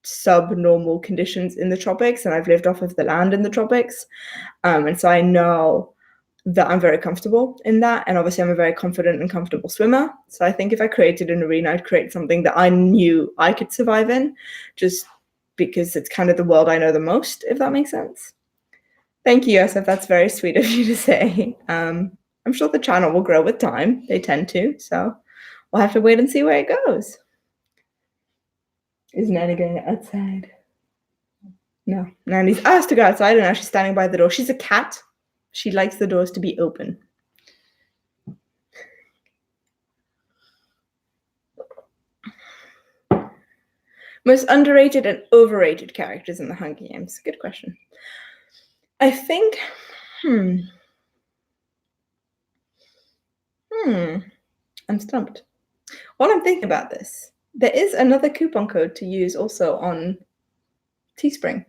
A: subnormal conditions in the tropics, and I've lived off of the land in the tropics. And so I know that I'm very comfortable in that. And obviously I'm a very confident and comfortable swimmer. So I think if I created an arena, I'd create something that I knew I could survive in, just because it's kind of the world I know the most, if that makes sense. Thank you, Yosef. That's very sweet of you to say. I'm sure the channel will grow with time. They tend to. So we'll have to wait and see where it goes. Is Nanny going outside? No, Nanny's asked to go outside and now she's standing by the door. She's a cat. She likes the doors to be open. Most underrated and overrated characters in the Hunger Games. Good question. I think, I'm stumped. While I'm thinking about this, there is another coupon code to use also on Teespring.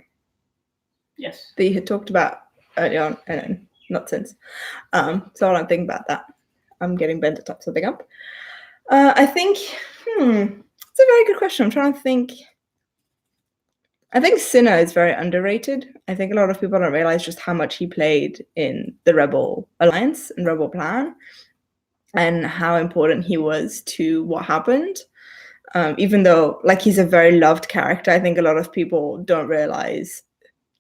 B: Yes.
A: That you had talked about earlier on, and not since. So while I'm thinking about that, I'm getting Ben to top something up. I think, it's a very good question. I'm trying to think. I think Cinna is very underrated. I think a lot of people don't realize just how much he played in the Rebel Alliance and Rebel Plan, and how important he was to what happened. Even though, like, he's a very loved character, I think a lot of people don't realize,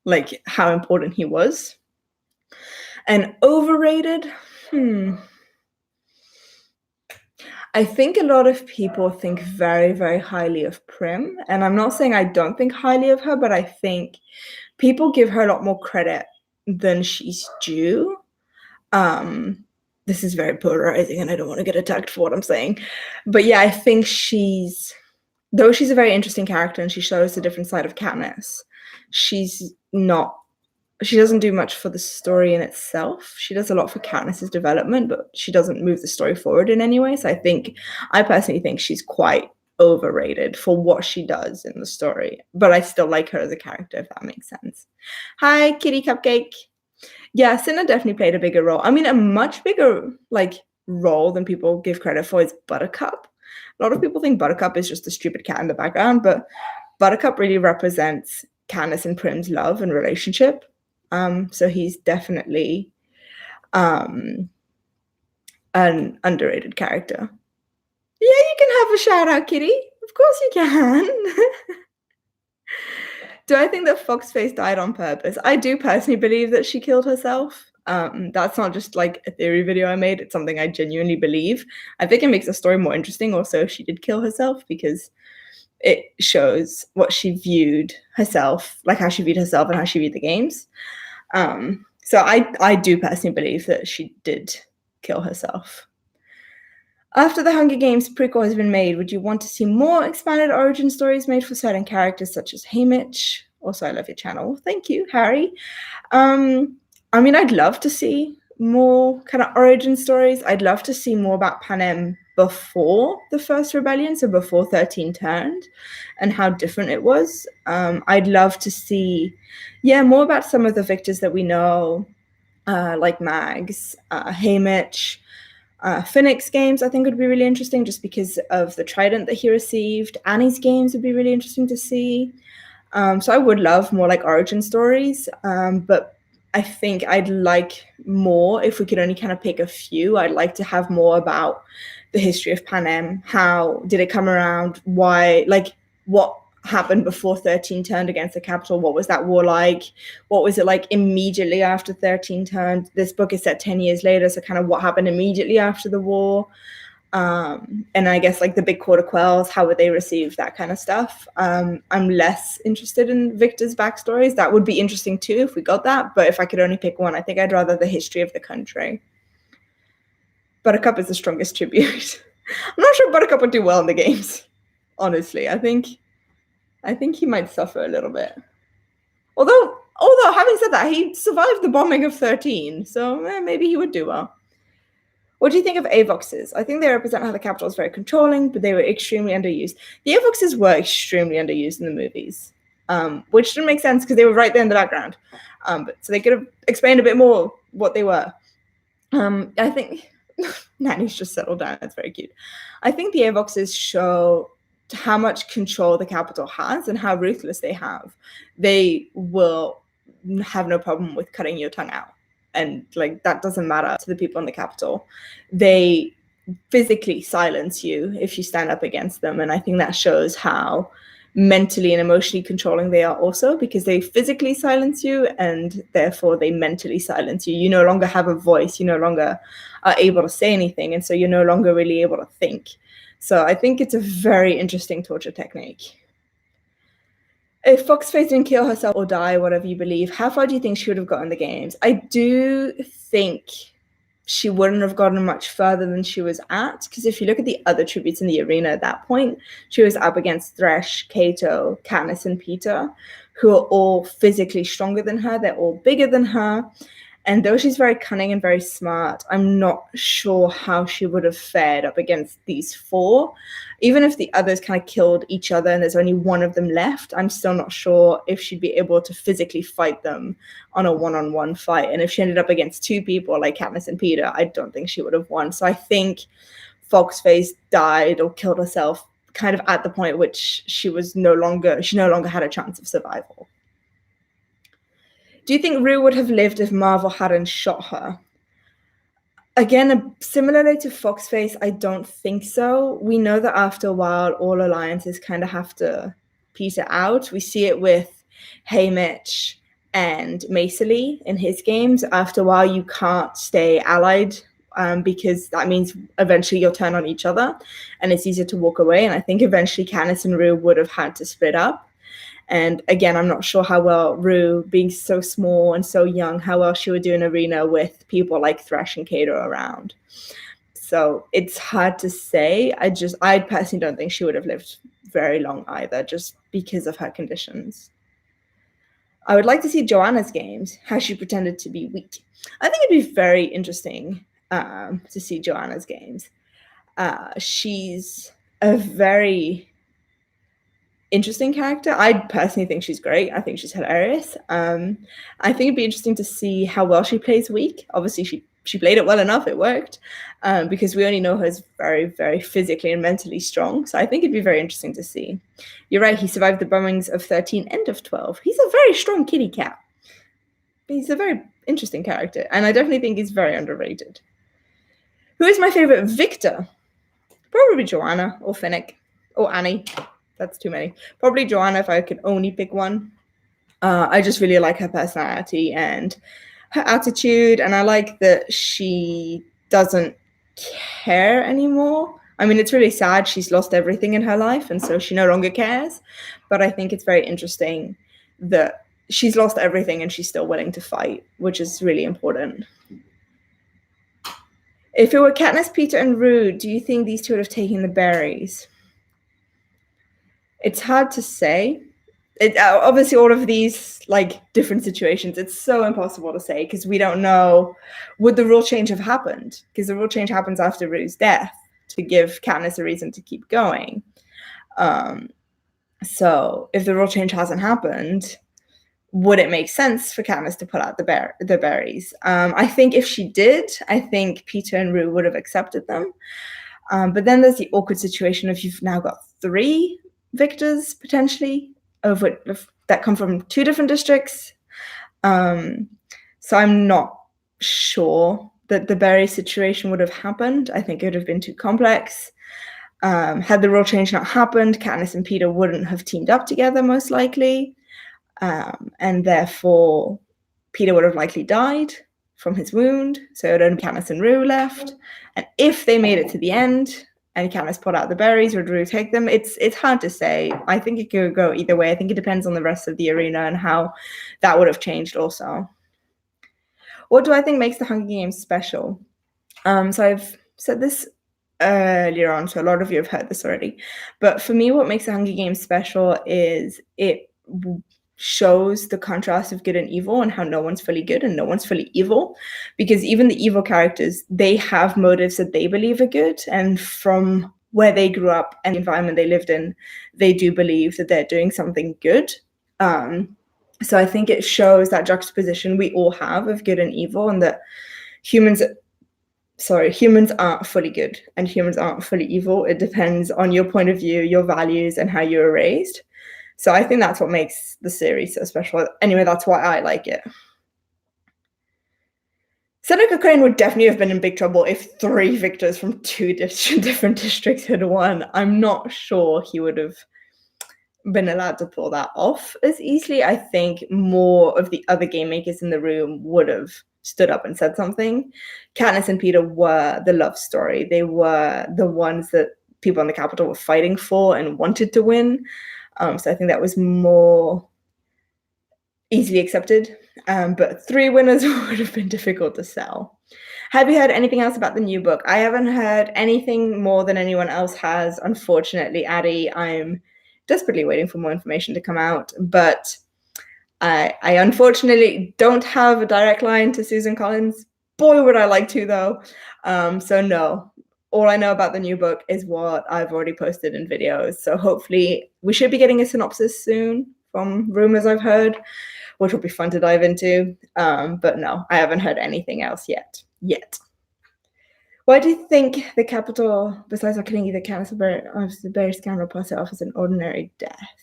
A: like, how important he was. And overrated, I think a lot of people think very, very highly of Prim. And I'm not saying I don't think highly of her, but I think people give her a lot more credit than she's due. This is very polarizing and I don't want to get attacked for what I'm saying. But yeah, I think though she's a very interesting character and she shows a different side of Katniss, she doesn't do much for the story in itself. She does a lot for Katniss's development, but she doesn't move the story forward in any way. So I personally think she's quite overrated for what she does in the story. But I still like her as a character, if that makes sense. Hi, Kitty Cupcake. Yeah, Cinna definitely played a bigger role. I mean, a much bigger role than people give credit for is Buttercup. A lot of people think Buttercup is just a stupid cat in the background, but Buttercup really represents Katniss and Prim's love and relationship. So he's definitely an underrated character. Yeah, you can have a shout out, Kitty. Of course you can. Do I think that Foxface died on purpose? I do personally believe that she killed herself. That's not just like a theory video I made. It's something I genuinely believe. I think it makes the story more interesting also if she did kill herself, because it shows what she viewed herself, like how she viewed herself and how she viewed the games. So I do personally believe that she did kill herself. After the Hunger Games prequel has been made, would you want to see more expanded origin stories made for certain characters such as Haymitch? Also, I love your channel. Thank you, Harry. I mean, I'd love to see more kind of origin stories. I'd love to see more about Panem before the first rebellion, so before 13 turned, and how different it was. I'd love to see, more about some of the victors that we know, like Mags, Haymitch, Finnick's games, I think would be really interesting just because of the trident that he received. Annie's games would be really interesting to see. So I would love more like origin stories, but I think I'd like more, if we could only kind of pick a few, I'd like to have more about the history of Panem. How did it come around? Why, like, what happened before 13 turned against the Capitol? What was that war like? What was it like immediately after 13 turned? This book is set 10 years later, so kind of what happened immediately after the war. And I guess like the big quarter quells, how would they receive that kind of stuff? I'm less interested in Victor's backstories. That would be interesting too if we got that, but if I could only pick one, I think I'd rather the history of the country. Buttercup is the strongest tribute. I'm not sure Buttercup would do well in the games, honestly. I think he might suffer a little bit. Although having said that, he survived the bombing of 13, so maybe he would do well. What do you think of Avoxes? I think they represent how the Capitol is very controlling, but they were extremely underused. The Avoxes were extremely underused in the movies, which didn't make sense because they were right there in the background. So they could have explained a bit more what they were. I think Nanny's just settled down. That's very cute. I think the Avoxes show how much control the Capitol has and how ruthless they have, they will have no problem with cutting your tongue out. And like, that doesn't matter to the people in the Capitol. They physically silence you if you stand up against them. And I think that shows how mentally and emotionally controlling they are also, because they physically silence you and therefore they mentally silence you. You no longer have a voice, you no longer are able to say anything, and so you're no longer really able to think. So I think it's a very interesting torture technique. If Foxface didn't kill herself or die, whatever you believe, how far do you think she would have gotten the games? I do think she wouldn't have gotten much further than she was at, because if you look at the other tributes in the arena at that point, she was up against Thresh, Kato, Katniss, and Peter, who are all physically stronger than her. They're all bigger than her. And though she's very cunning and very smart, I'm not sure how she would have fared up against these four. Even if the others kind of killed each other and there's only one of them left, I'm still not sure if she'd be able to physically fight them on a one-on-one fight. And if she ended up against two people like Katniss and Peter, I don't think she would have won. So I think Foxface died or killed herself kind of at the point which she no longer had a chance of survival. Do you think Rue would have lived if Marvel hadn't shot her? Again, similarly to Foxface, I don't think so. We know that after a while, all alliances kind of have to peter out. We see it with Haymitch and Maceley in his games. After a while, you can't stay allied because that means eventually you'll turn on each other and it's easier to walk away. And I think eventually Katniss and Rue would have had to split up. And again, I'm not sure how well Rue, being so small and so young, how well she would do in arena with people like Thresh and Kato around. So it's hard to say. I personally don't think she would have lived very long either, just because of her conditions. I would like to see Joanna's games, how she pretended to be weak. I think it'd be very interesting to see Joanna's games. She's a very interesting character. I personally think she's great. I think she's hilarious. I think it'd be interesting to see how well she plays weak. Obviously, she played it well enough. It worked because we only know her as very, very physically and mentally strong. So I think it'd be very interesting to see. You're right. He survived the bombings of 13 and of 12. He's a very strong kitty cat. He's a very interesting character. And I definitely think he's very underrated. Who is my favorite Victor? Probably Joanna or Finnick or Annie. That's too many. Probably Joanna if I could only pick one. I just really like her personality and her attitude, and I like that she doesn't care anymore. I mean, it's really sad. She's lost everything in her life, and so she no longer cares. But I think it's very interesting that she's lost everything and she's still willing to fight, which is really important. If it were Katniss, Peter, and Rue, do you think these two would have taken the berries? It's hard to say. Obviously, all of these like different situations, it's so impossible to say because we don't know, would the rule change have happened? Because the rule change happens after Rue's death to give Katniss a reason to keep going. So if the rule change hasn't happened, would it make sense for Katniss to pull out the berries? I think if she did, I think Peter and Rue would have accepted them. But then there's the awkward situation if you've now got 3 victors potentially that come from 2 different districts. So I'm not sure that the berry situation would have happened. I think it would have been too complex. Had the rule change not happened, Katniss and Peter wouldn't have teamed up together most likely. And therefore Peter would have likely died from his wound. So it only Katniss and Rue left. And if they made it to the end and Katniss pulled out the berries, would Rue take them? It's hard to say. I think it could go either way. I think it depends on the rest of the arena and how that would have changed also. What do I think makes the Hunger Games special? So I've said this earlier on, so a lot of you have heard this already. But for me, what makes the Hunger Games special is it shows the contrast of good and evil and how no one's fully good and no one's fully evil, because even the evil characters, they have motives that they believe are good, and from where they grew up and the environment they lived in, they do believe that they're doing something good. So I think it shows that juxtaposition we all have of good and evil, and that humans sorry, humans aren't fully good and humans aren't fully evil. It depends on your point of view, your values, and how you were raised. So I think that's what makes the series so special. Anyway, that's why I like it. Seneca Crane would definitely have been in big trouble if 3 victors from 2 different districts had won. I'm not sure he would have been allowed to pull that off as easily. I think more of the other game makers in the room would have stood up and said something. Katniss and Peter were the love story. They were the ones that people in the Capitol were fighting for and wanted to win. So I think that was more easily accepted. But 3 winners would have been difficult to sell. Have you heard anything else about the new book? I haven't heard anything more than anyone else has, unfortunately, Addie. I'm desperately waiting for more information to come out, but I unfortunately don't have a direct line to Susan Collins. Boy, would I like to, though. So no, all I know about the new book is what I've already posted in videos. So hopefully we should be getting a synopsis soon from rumors I've heard, which will be fun to dive into. But no, I haven't heard anything else yet. Why do you think the Capitol, besides not killing either Katniss or the Barry scandal, pass it off as an ordinary death?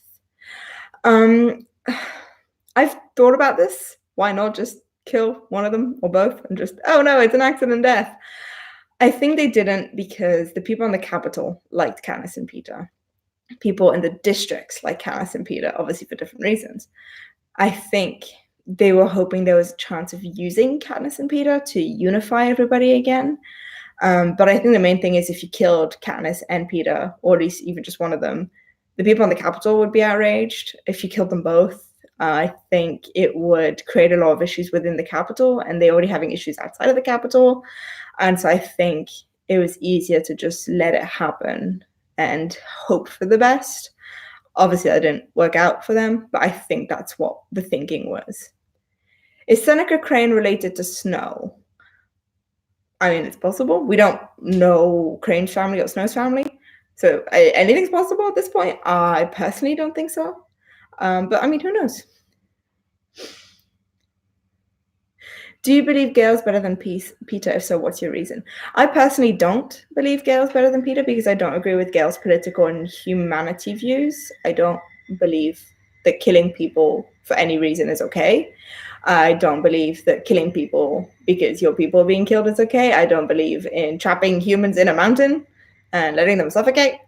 A: I've thought about this. Why not just kill one of them or both and just, oh no, it's an accident death? I think they didn't because the people in the Capitol liked Katniss and Peter. People in the districts like Katniss and Peter, obviously for different reasons. I think they were hoping there was a chance of using Katniss and Peter to unify everybody again. But I think the main thing is if you killed Katniss and Peter, or at least even just one of them, the people in the Capitol would be outraged. If you killed them both, I think it would create a lot of issues within the Capitol, and they're already having issues outside of the Capitol. And so I think it was easier to just let it happen and hope for the best. Obviously, that didn't work out for them, but I think that's what the thinking was. Is Seneca Crane related to Snow? I mean, it's possible. We don't know Crane's family or Snow's family, so anything's possible at this point. I personally don't think so, but I mean, who knows? Do you believe Gale's better than Peter? If so, what's your reason? I personally don't believe Gale's better than Peter because I don't agree with Gale's political and humanity views. I don't believe that killing people for any reason is okay. I don't believe that killing people because your people are being killed is okay. I don't believe in trapping humans in a mountain and letting them suffocate.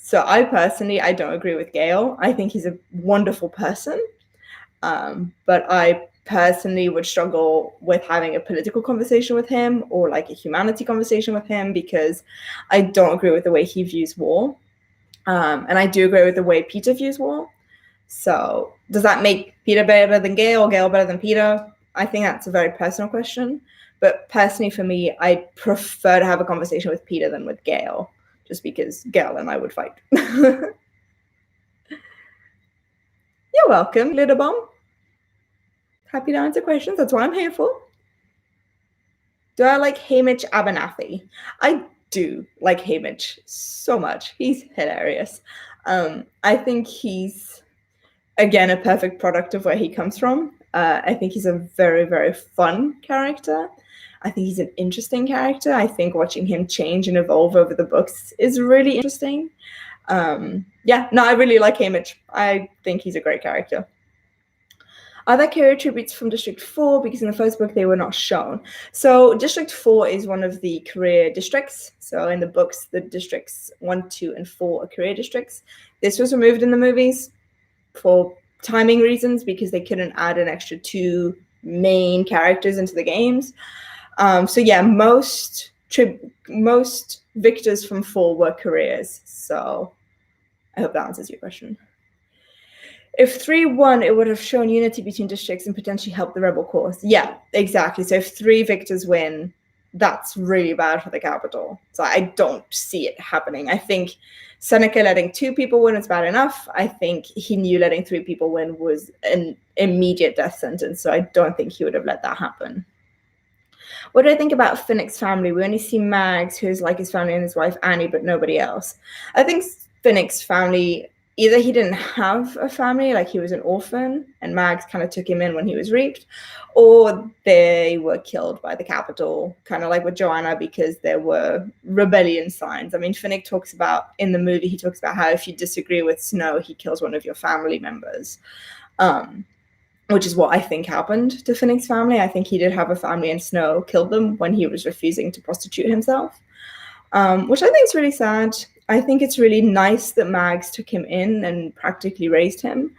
A: So I don't agree with Gale. I think he's a wonderful person. But I personally would struggle with having a political conversation with him or like a humanity conversation with him because I don't agree with the way he views war. And I do agree with the way Peter views war. So does that make Peter better than Gale or Gale better than Peter? I think that's a very personal question. But personally for me, I prefer to have a conversation with Peter than with Gale, just because Gale and I would fight. You're welcome, Little Bomb. Happy to answer questions. That's what I'm here for. Do I like Hamish Abernathy? I do like Hamish so much. He's hilarious. I think he's, again, a perfect product of where he comes from. I think he's a very, very fun character. I think he's an interesting character. I think watching him change and evolve over the books is really interesting. I really like Hamish. I think he's a great character. Are there career tributes from District 4? Because in the first book, they were not shown. So District 4 is one of the career districts. So in the books, the districts 1, 2, and 4 are career districts. This was removed in the movies for timing reasons because they couldn't add an extra 2 main characters into the games. Most victors from 4 were careers. So I hope that answers your question. If 3 won, it would have shown unity between districts and potentially helped the rebel cause. Yeah, exactly. So if 3 victors win, that's really bad for the Capitol. So I don't see it happening. I think Seneca letting 2 people win is bad enough. I think he knew letting 3 people win was an immediate death sentence. So I don't think he would have let that happen. What do I think about Finnick's family? We only see Mags, who's like his family, and his wife Annie, but nobody else. I think Finnick's family either he didn't have a family, like he was an orphan, and Mags kind of took him in when he was raped, or they were killed by the Capitol, kind of like with Joanna, because there were rebellion signs. I mean, Finnick talks about, in the movie, he talks about how if you disagree with Snow, he kills one of your family members, which is what I think happened to Finnick's family. I think he did have a family, and Snow killed them when he was refusing to prostitute himself, which I think is really sad. I think it's really nice that Mags took him in and practically raised him.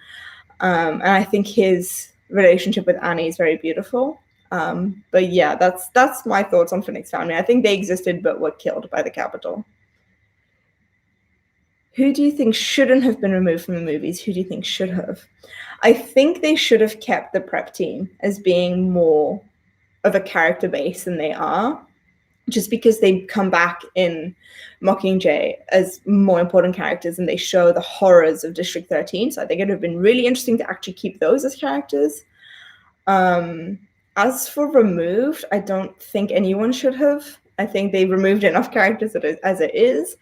A: And I think his relationship with Annie is very beautiful. But yeah, that's my thoughts on Finnick's family. I think they existed but were killed by the Capitol. Who do you think shouldn't have been removed from the movies? Who do you think should have? I think they should have kept the prep team as being more of a character base than they are, just because they come back in Mockingjay as more important characters and they show the horrors of District 13. So I think it would have been really interesting to actually keep those as characters. As for removed, I don't think anyone should have. I think they removed enough characters as it is.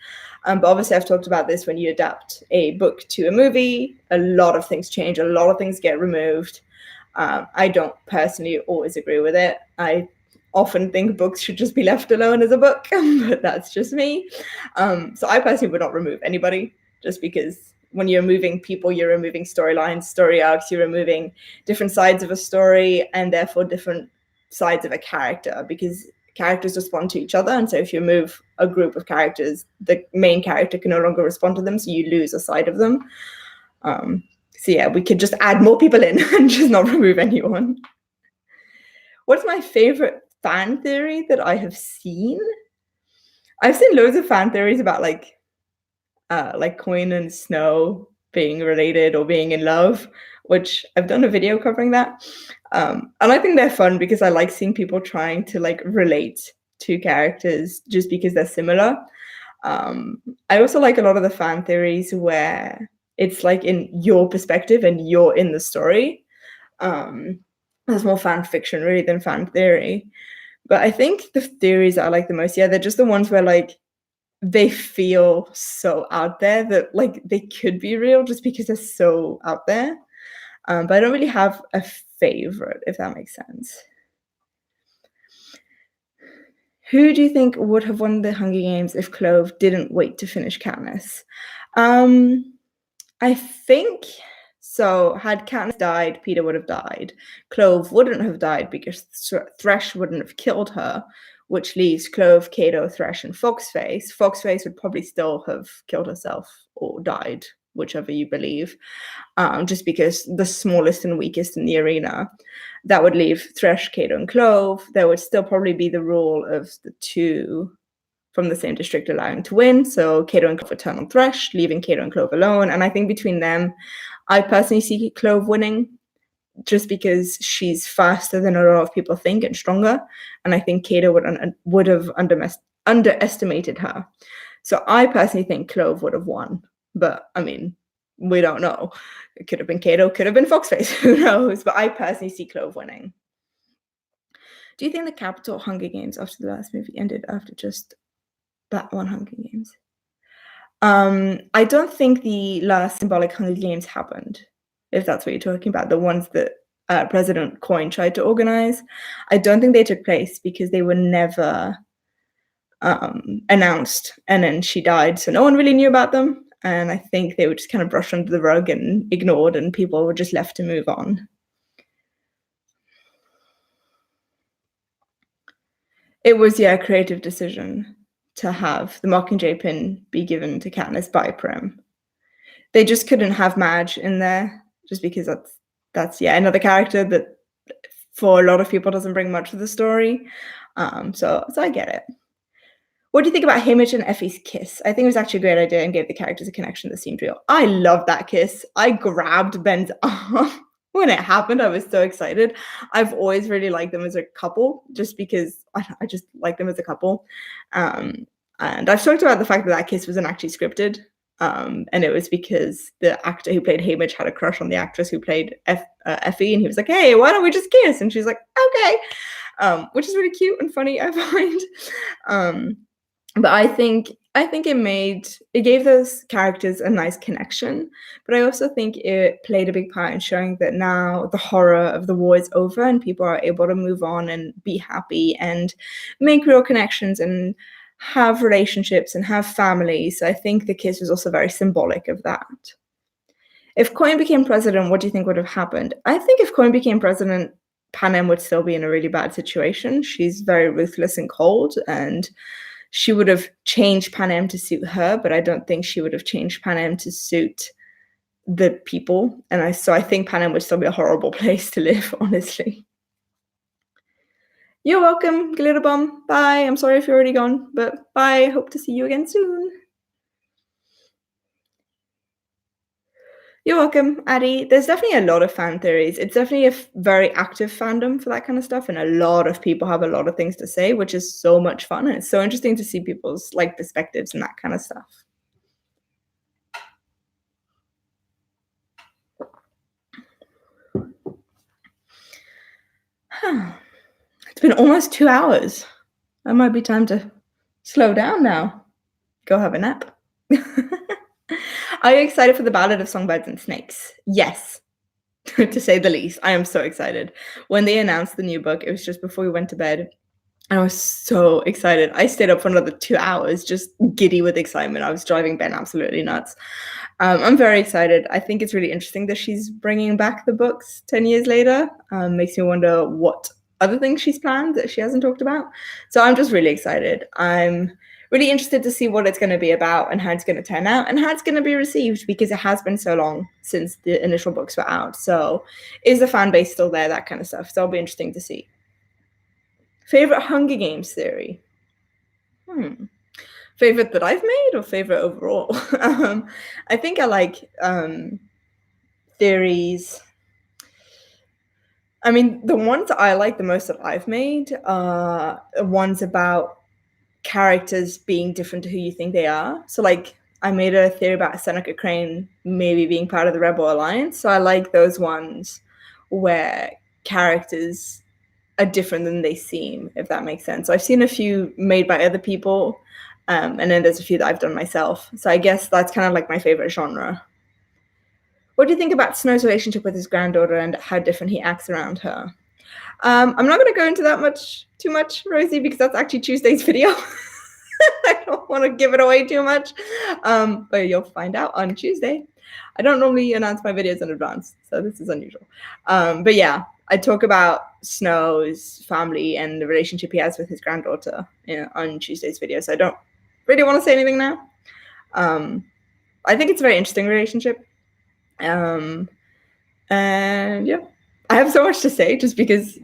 A: But obviously, I've talked about this, when you adapt a book to a movie, a lot of things change, a lot of things get removed. I don't personally always agree with it. I often think books should just be left alone as a book, but that's just me. So I personally would not remove anybody, just because when you're removing people, you're removing storylines, story arcs, you're removing different sides of a story, and therefore different sides of a character, because characters respond to each other. And so if you remove a group of characters, the main character can no longer respond to them, so you lose a side of them. So yeah, we could just add more people in and just not remove anyone. What's my favorite fan theory that I have seen? I've seen loads of fan theories about like Coin and Snow being related or being in love, which I've done a video covering that. And I think they're fun because I like seeing people trying to like relate to characters just because they're similar. I also like a lot of the fan theories where it's like in your perspective and you're in the story. There's more fan fiction really than fan theory. But I think the theories that I like the most, yeah, they're just the ones where like they feel so out there that like they could be real just because they're so out there. But I don't really have a favorite, if that makes sense. Who do you think would have won the Hunger Games if Clove didn't wait to finish Katniss? I think so. Had Katniss died, Peter would have died. Clove wouldn't have died because Thresh wouldn't have killed her, which leaves Clove, Cato, Thresh, and Foxface. Foxface would probably still have killed herself or died, whichever you believe, just because the smallest and weakest in the arena. That would leave Thresh, Cato, and Clove. There would still probably be the rule of the two from the same district allowing to win. So Cato and Clove would turn on Thresh, leaving Cato and Clove alone. And I think between them, I personally see Clove winning, just because she's faster than a lot of people think and stronger. And I think Cato would have underestimated her. So I personally think Clove would have won. But I mean, we don't know. It could have been Cato, could have been Foxface, who knows? But I personally see Clove winning. Do you think the Capitol Hunger Games after the last movie ended after just that one Hunger Games? I don't think the last symbolic Hunger Games happened, if that's what you're talking about, the ones that President Coin tried to organize. I don't think they took place because they were never announced, and then she died, so no one really knew about them. And I think they were just kind of brushed under the rug and ignored, and people were just left to move on. It was, yeah, a creative decision to have the Mockingjay pin be given to Katniss by Prim. They just couldn't have Madge in there, just because that's another character that for a lot of people doesn't bring much to the story. So I get it. What do you think about Haymitch and Effie's kiss? I think it was actually a great idea and gave the characters a connection that seemed real. I love that kiss. I grabbed Ben's arm when it happened. I was so excited. I've always really liked them as a couple, just because I just like them as a couple. And I've talked about the fact that kiss wasn't actually scripted. And it was because the actor who played Haymitch had a crush on the actress who played Effie, and he was like, "Hey, why don't we just kiss?" And she's like, "Okay," which is really cute and funny, I find. But I think I think it gave those characters a nice connection, but I also think it played a big part in showing that now the horror of the war is over and people are able to move on and be happy and make real connections and have relationships and have families. So I think the kiss was also very symbolic of that. If Coin became president, what do you think would have happened? I think if Coin became president, Panem would still be in a really bad situation. She's very ruthless and cold, and she would have changed Panem to suit her, but I don't think she would have changed Panem to suit the people. And so I think Panem would still be a horrible place to live, honestly. You're welcome, Glitterbomb. Bye. I'm sorry if you're already gone, but bye. Hope to see you again soon. You're welcome, Addie. There's definitely a lot of fan theories. It's definitely a very active fandom for that kind of stuff, and a lot of people have a lot of things to say, which is so much fun. And it's so interesting to see people's like perspectives and that kind of stuff. It's been almost 2 hours. That might be time to slow down now. Go have a nap. Are you excited for the Ballad of Songbirds and Snakes? Yes, to say the least. I am so excited. When they announced the new book, it was just before we went to bed. And I was so excited. I stayed up for another 2 hours, just giddy with excitement. I was driving Ben absolutely nuts. I'm very excited. I think it's really interesting that she's bringing back the books 10 years later. Makes me wonder what other things she's planned that she hasn't talked about. So I'm just really excited. I'm really interested to see what it's going to be about and how it's going to turn out and how it's going to be received, because it has been so long since the initial books were out. So is the fan base still there? That kind of stuff. So it'll be interesting to see. Favorite Hunger Games theory? Favorite that I've made or favorite overall? I think I like theories. I mean, the ones I like the most that I've made are ones about characters being different to who you think they are. So like I made a theory about Seneca Crane maybe being part of the Rebel Alliance. So I like those ones where characters are different than they seem, if that makes sense. So I've seen a few made by other people, and then there's a few that I've done myself. So I guess that's kind of like my favorite genre. What do you think about Snow's relationship with his granddaughter and how different he acts around her? I'm not going to go into that too much, Rosie, because that's actually Tuesday's video. I don't want to give it away too much, but you'll find out on Tuesday. I don't normally announce my videos in advance, so this is unusual. But yeah, I talk about Snow's family and the relationship he has with his granddaughter on Tuesday's video, so I don't really want to say anything now. I think it's a very interesting relationship. And yeah, I have so much to say just because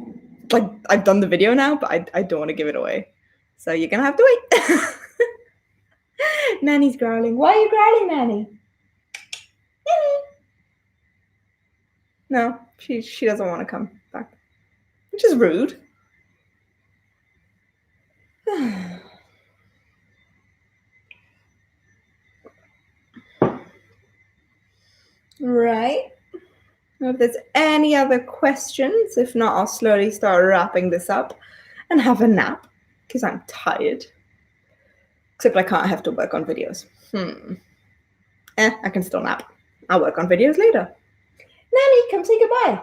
A: like I've done the video now, but I don't want to give it away. So you're gonna have to wait. Nanny's growling. Why are you growling, Nanny? Nanny. No, she doesn't want to come back, which is rude. Right. If there's any other questions, if not, I'll slowly start wrapping this up and have a nap because I'm tired. Except I can't have to work on videos. I can still nap. I'll work on videos later. Nanny, come say goodbye.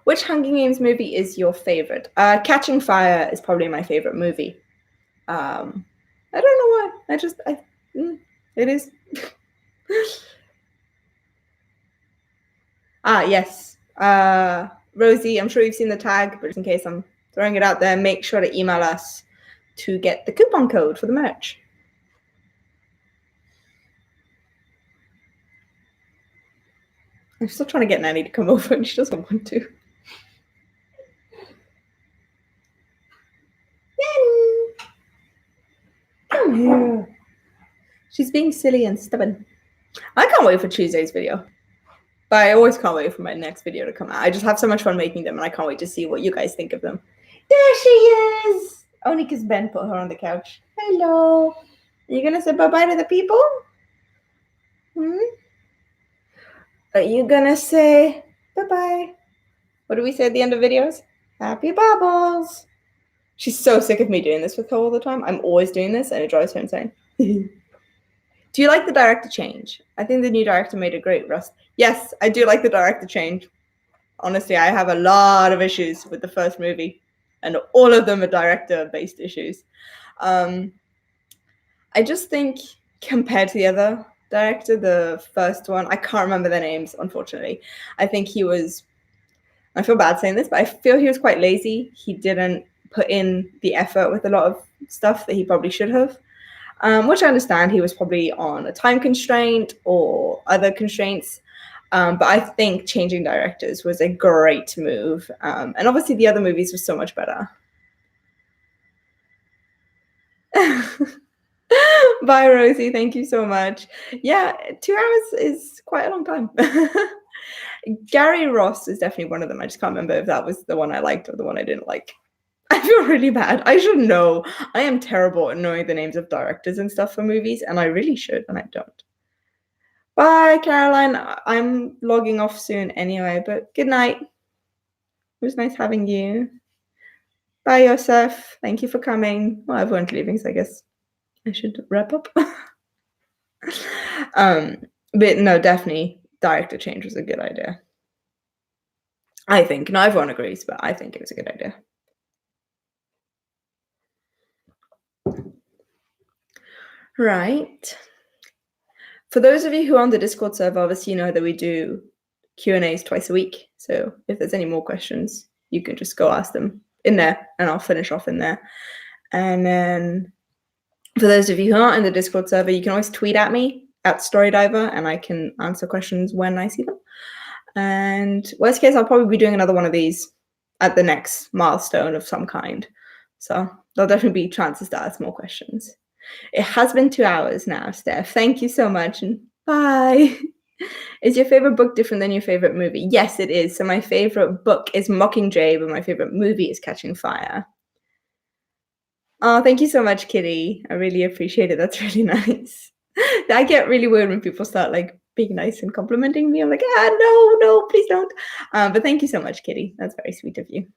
A: Which Hunger Games movie is your favorite? Catching Fire is probably my favorite movie. I don't know why. It is. Yes. Rosie, I'm sure you've seen the tag, but just in case I'm throwing it out there, make sure to email us to get the coupon code for the merch. I'm still trying to get Nanny to come over and she doesn't want to. Nanny! Come here. She's being silly and stubborn. I can't wait for Tuesday's video. But I always can't wait for my next video to come out. I just have so much fun making them, and I can't wait to see what you guys think of them. There she is! Only because Ben put her on the couch. Hello. Are you going to say bye-bye to the people? Are you going to say bye-bye? What do we say at the end of videos? Happy bubbles. She's so sick of me doing this with her all the time. I'm always doing this, and it drives her insane. Do you like the director change? I think the new director made a great Rust. Yes, I do like the director change. Honestly, I have a lot of issues with the first movie, and all of them are director-based issues. I just think compared to the other director, the first one, I can't remember their names, unfortunately. I think he was, I feel bad saying this, but I feel he was quite lazy. He didn't put in the effort with a lot of stuff that he probably should have. Which I understand he was probably on a time constraint or other constraints. But I think changing directors was a great move. And obviously the other movies were so much better. Bye, Rosie. Thank you so much. Yeah, 2 hours is quite a long time. Gary Ross is definitely one of them. I just can't remember if that was the one I liked or the one I didn't like. I feel really bad. I should know. I am terrible at knowing the names of directors and stuff for movies, and I really should, and I don't. Bye, Caroline. I'm logging off soon anyway, but good night. It was nice having you. Bye, Yosef. Thank you for coming. Well, everyone's leaving, so I guess I should wrap up. But no, definitely director change was a good idea. I think. Not everyone agrees, but I think it was a good idea. Right. For those of you who are on the Discord server, obviously you know that we do Q&As twice a week. So if there's any more questions, you can just go ask them in there, and I'll finish off in there. And then for those of you who aren't in the Discord server, you can always tweet at me at Storydiver, and I can answer questions when I see them. And worst case, I'll probably be doing another one of these at the next milestone of some kind. So there'll definitely be chances to ask more questions. It has been 2 hours now, Steph. Thank you so much, and bye. Is your favorite book different than your favorite movie? Yes, it is. So my favorite book is Mockingjay, but my favorite movie is Catching Fire. Oh, thank you so much, Kitty. I really appreciate it. That's really nice. I get really weird when people start like being nice and complimenting me. I'm like, no, please don't. But thank you so much, Kitty. That's very sweet of you.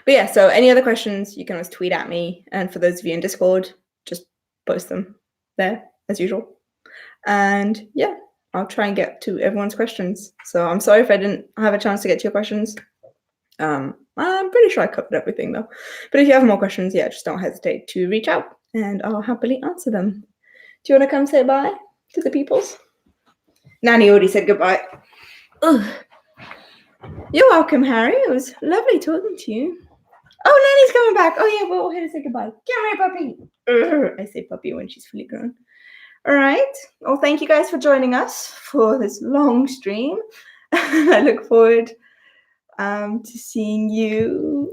A: But yeah, so any other questions, you can always tweet at me. And for those of you in Discord, just post them there as usual. And yeah, I'll try and get to everyone's questions. So I'm sorry if I didn't have a chance to get to your questions. I'm pretty sure I covered everything though. But if you have more questions, yeah, just don't hesitate to reach out and I'll happily answer them. Do you want to come say bye to the peoples? Nanny already said goodbye. Ugh. You're welcome, Harry. It was lovely talking to you. Oh, Nanny's coming back. Oh, yeah, we're all here to say goodbye. Come here, puppy. Ugh. I say puppy when she's fully grown. All right. Well, thank you guys for joining us for this long stream. I look forward to seeing you.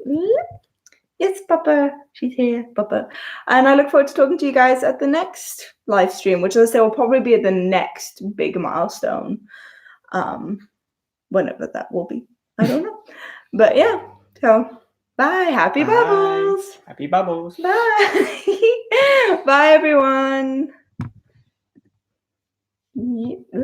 A: Yes, Papa. She's here, Papa. And I look forward to talking to you guys at the next live stream, which I say will probably be at the next big milestone. Whenever that will be. I don't know. But yeah, so bye. Happy bubbles.
B: Happy bubbles.
A: Bye. Bye, everyone. Yeah.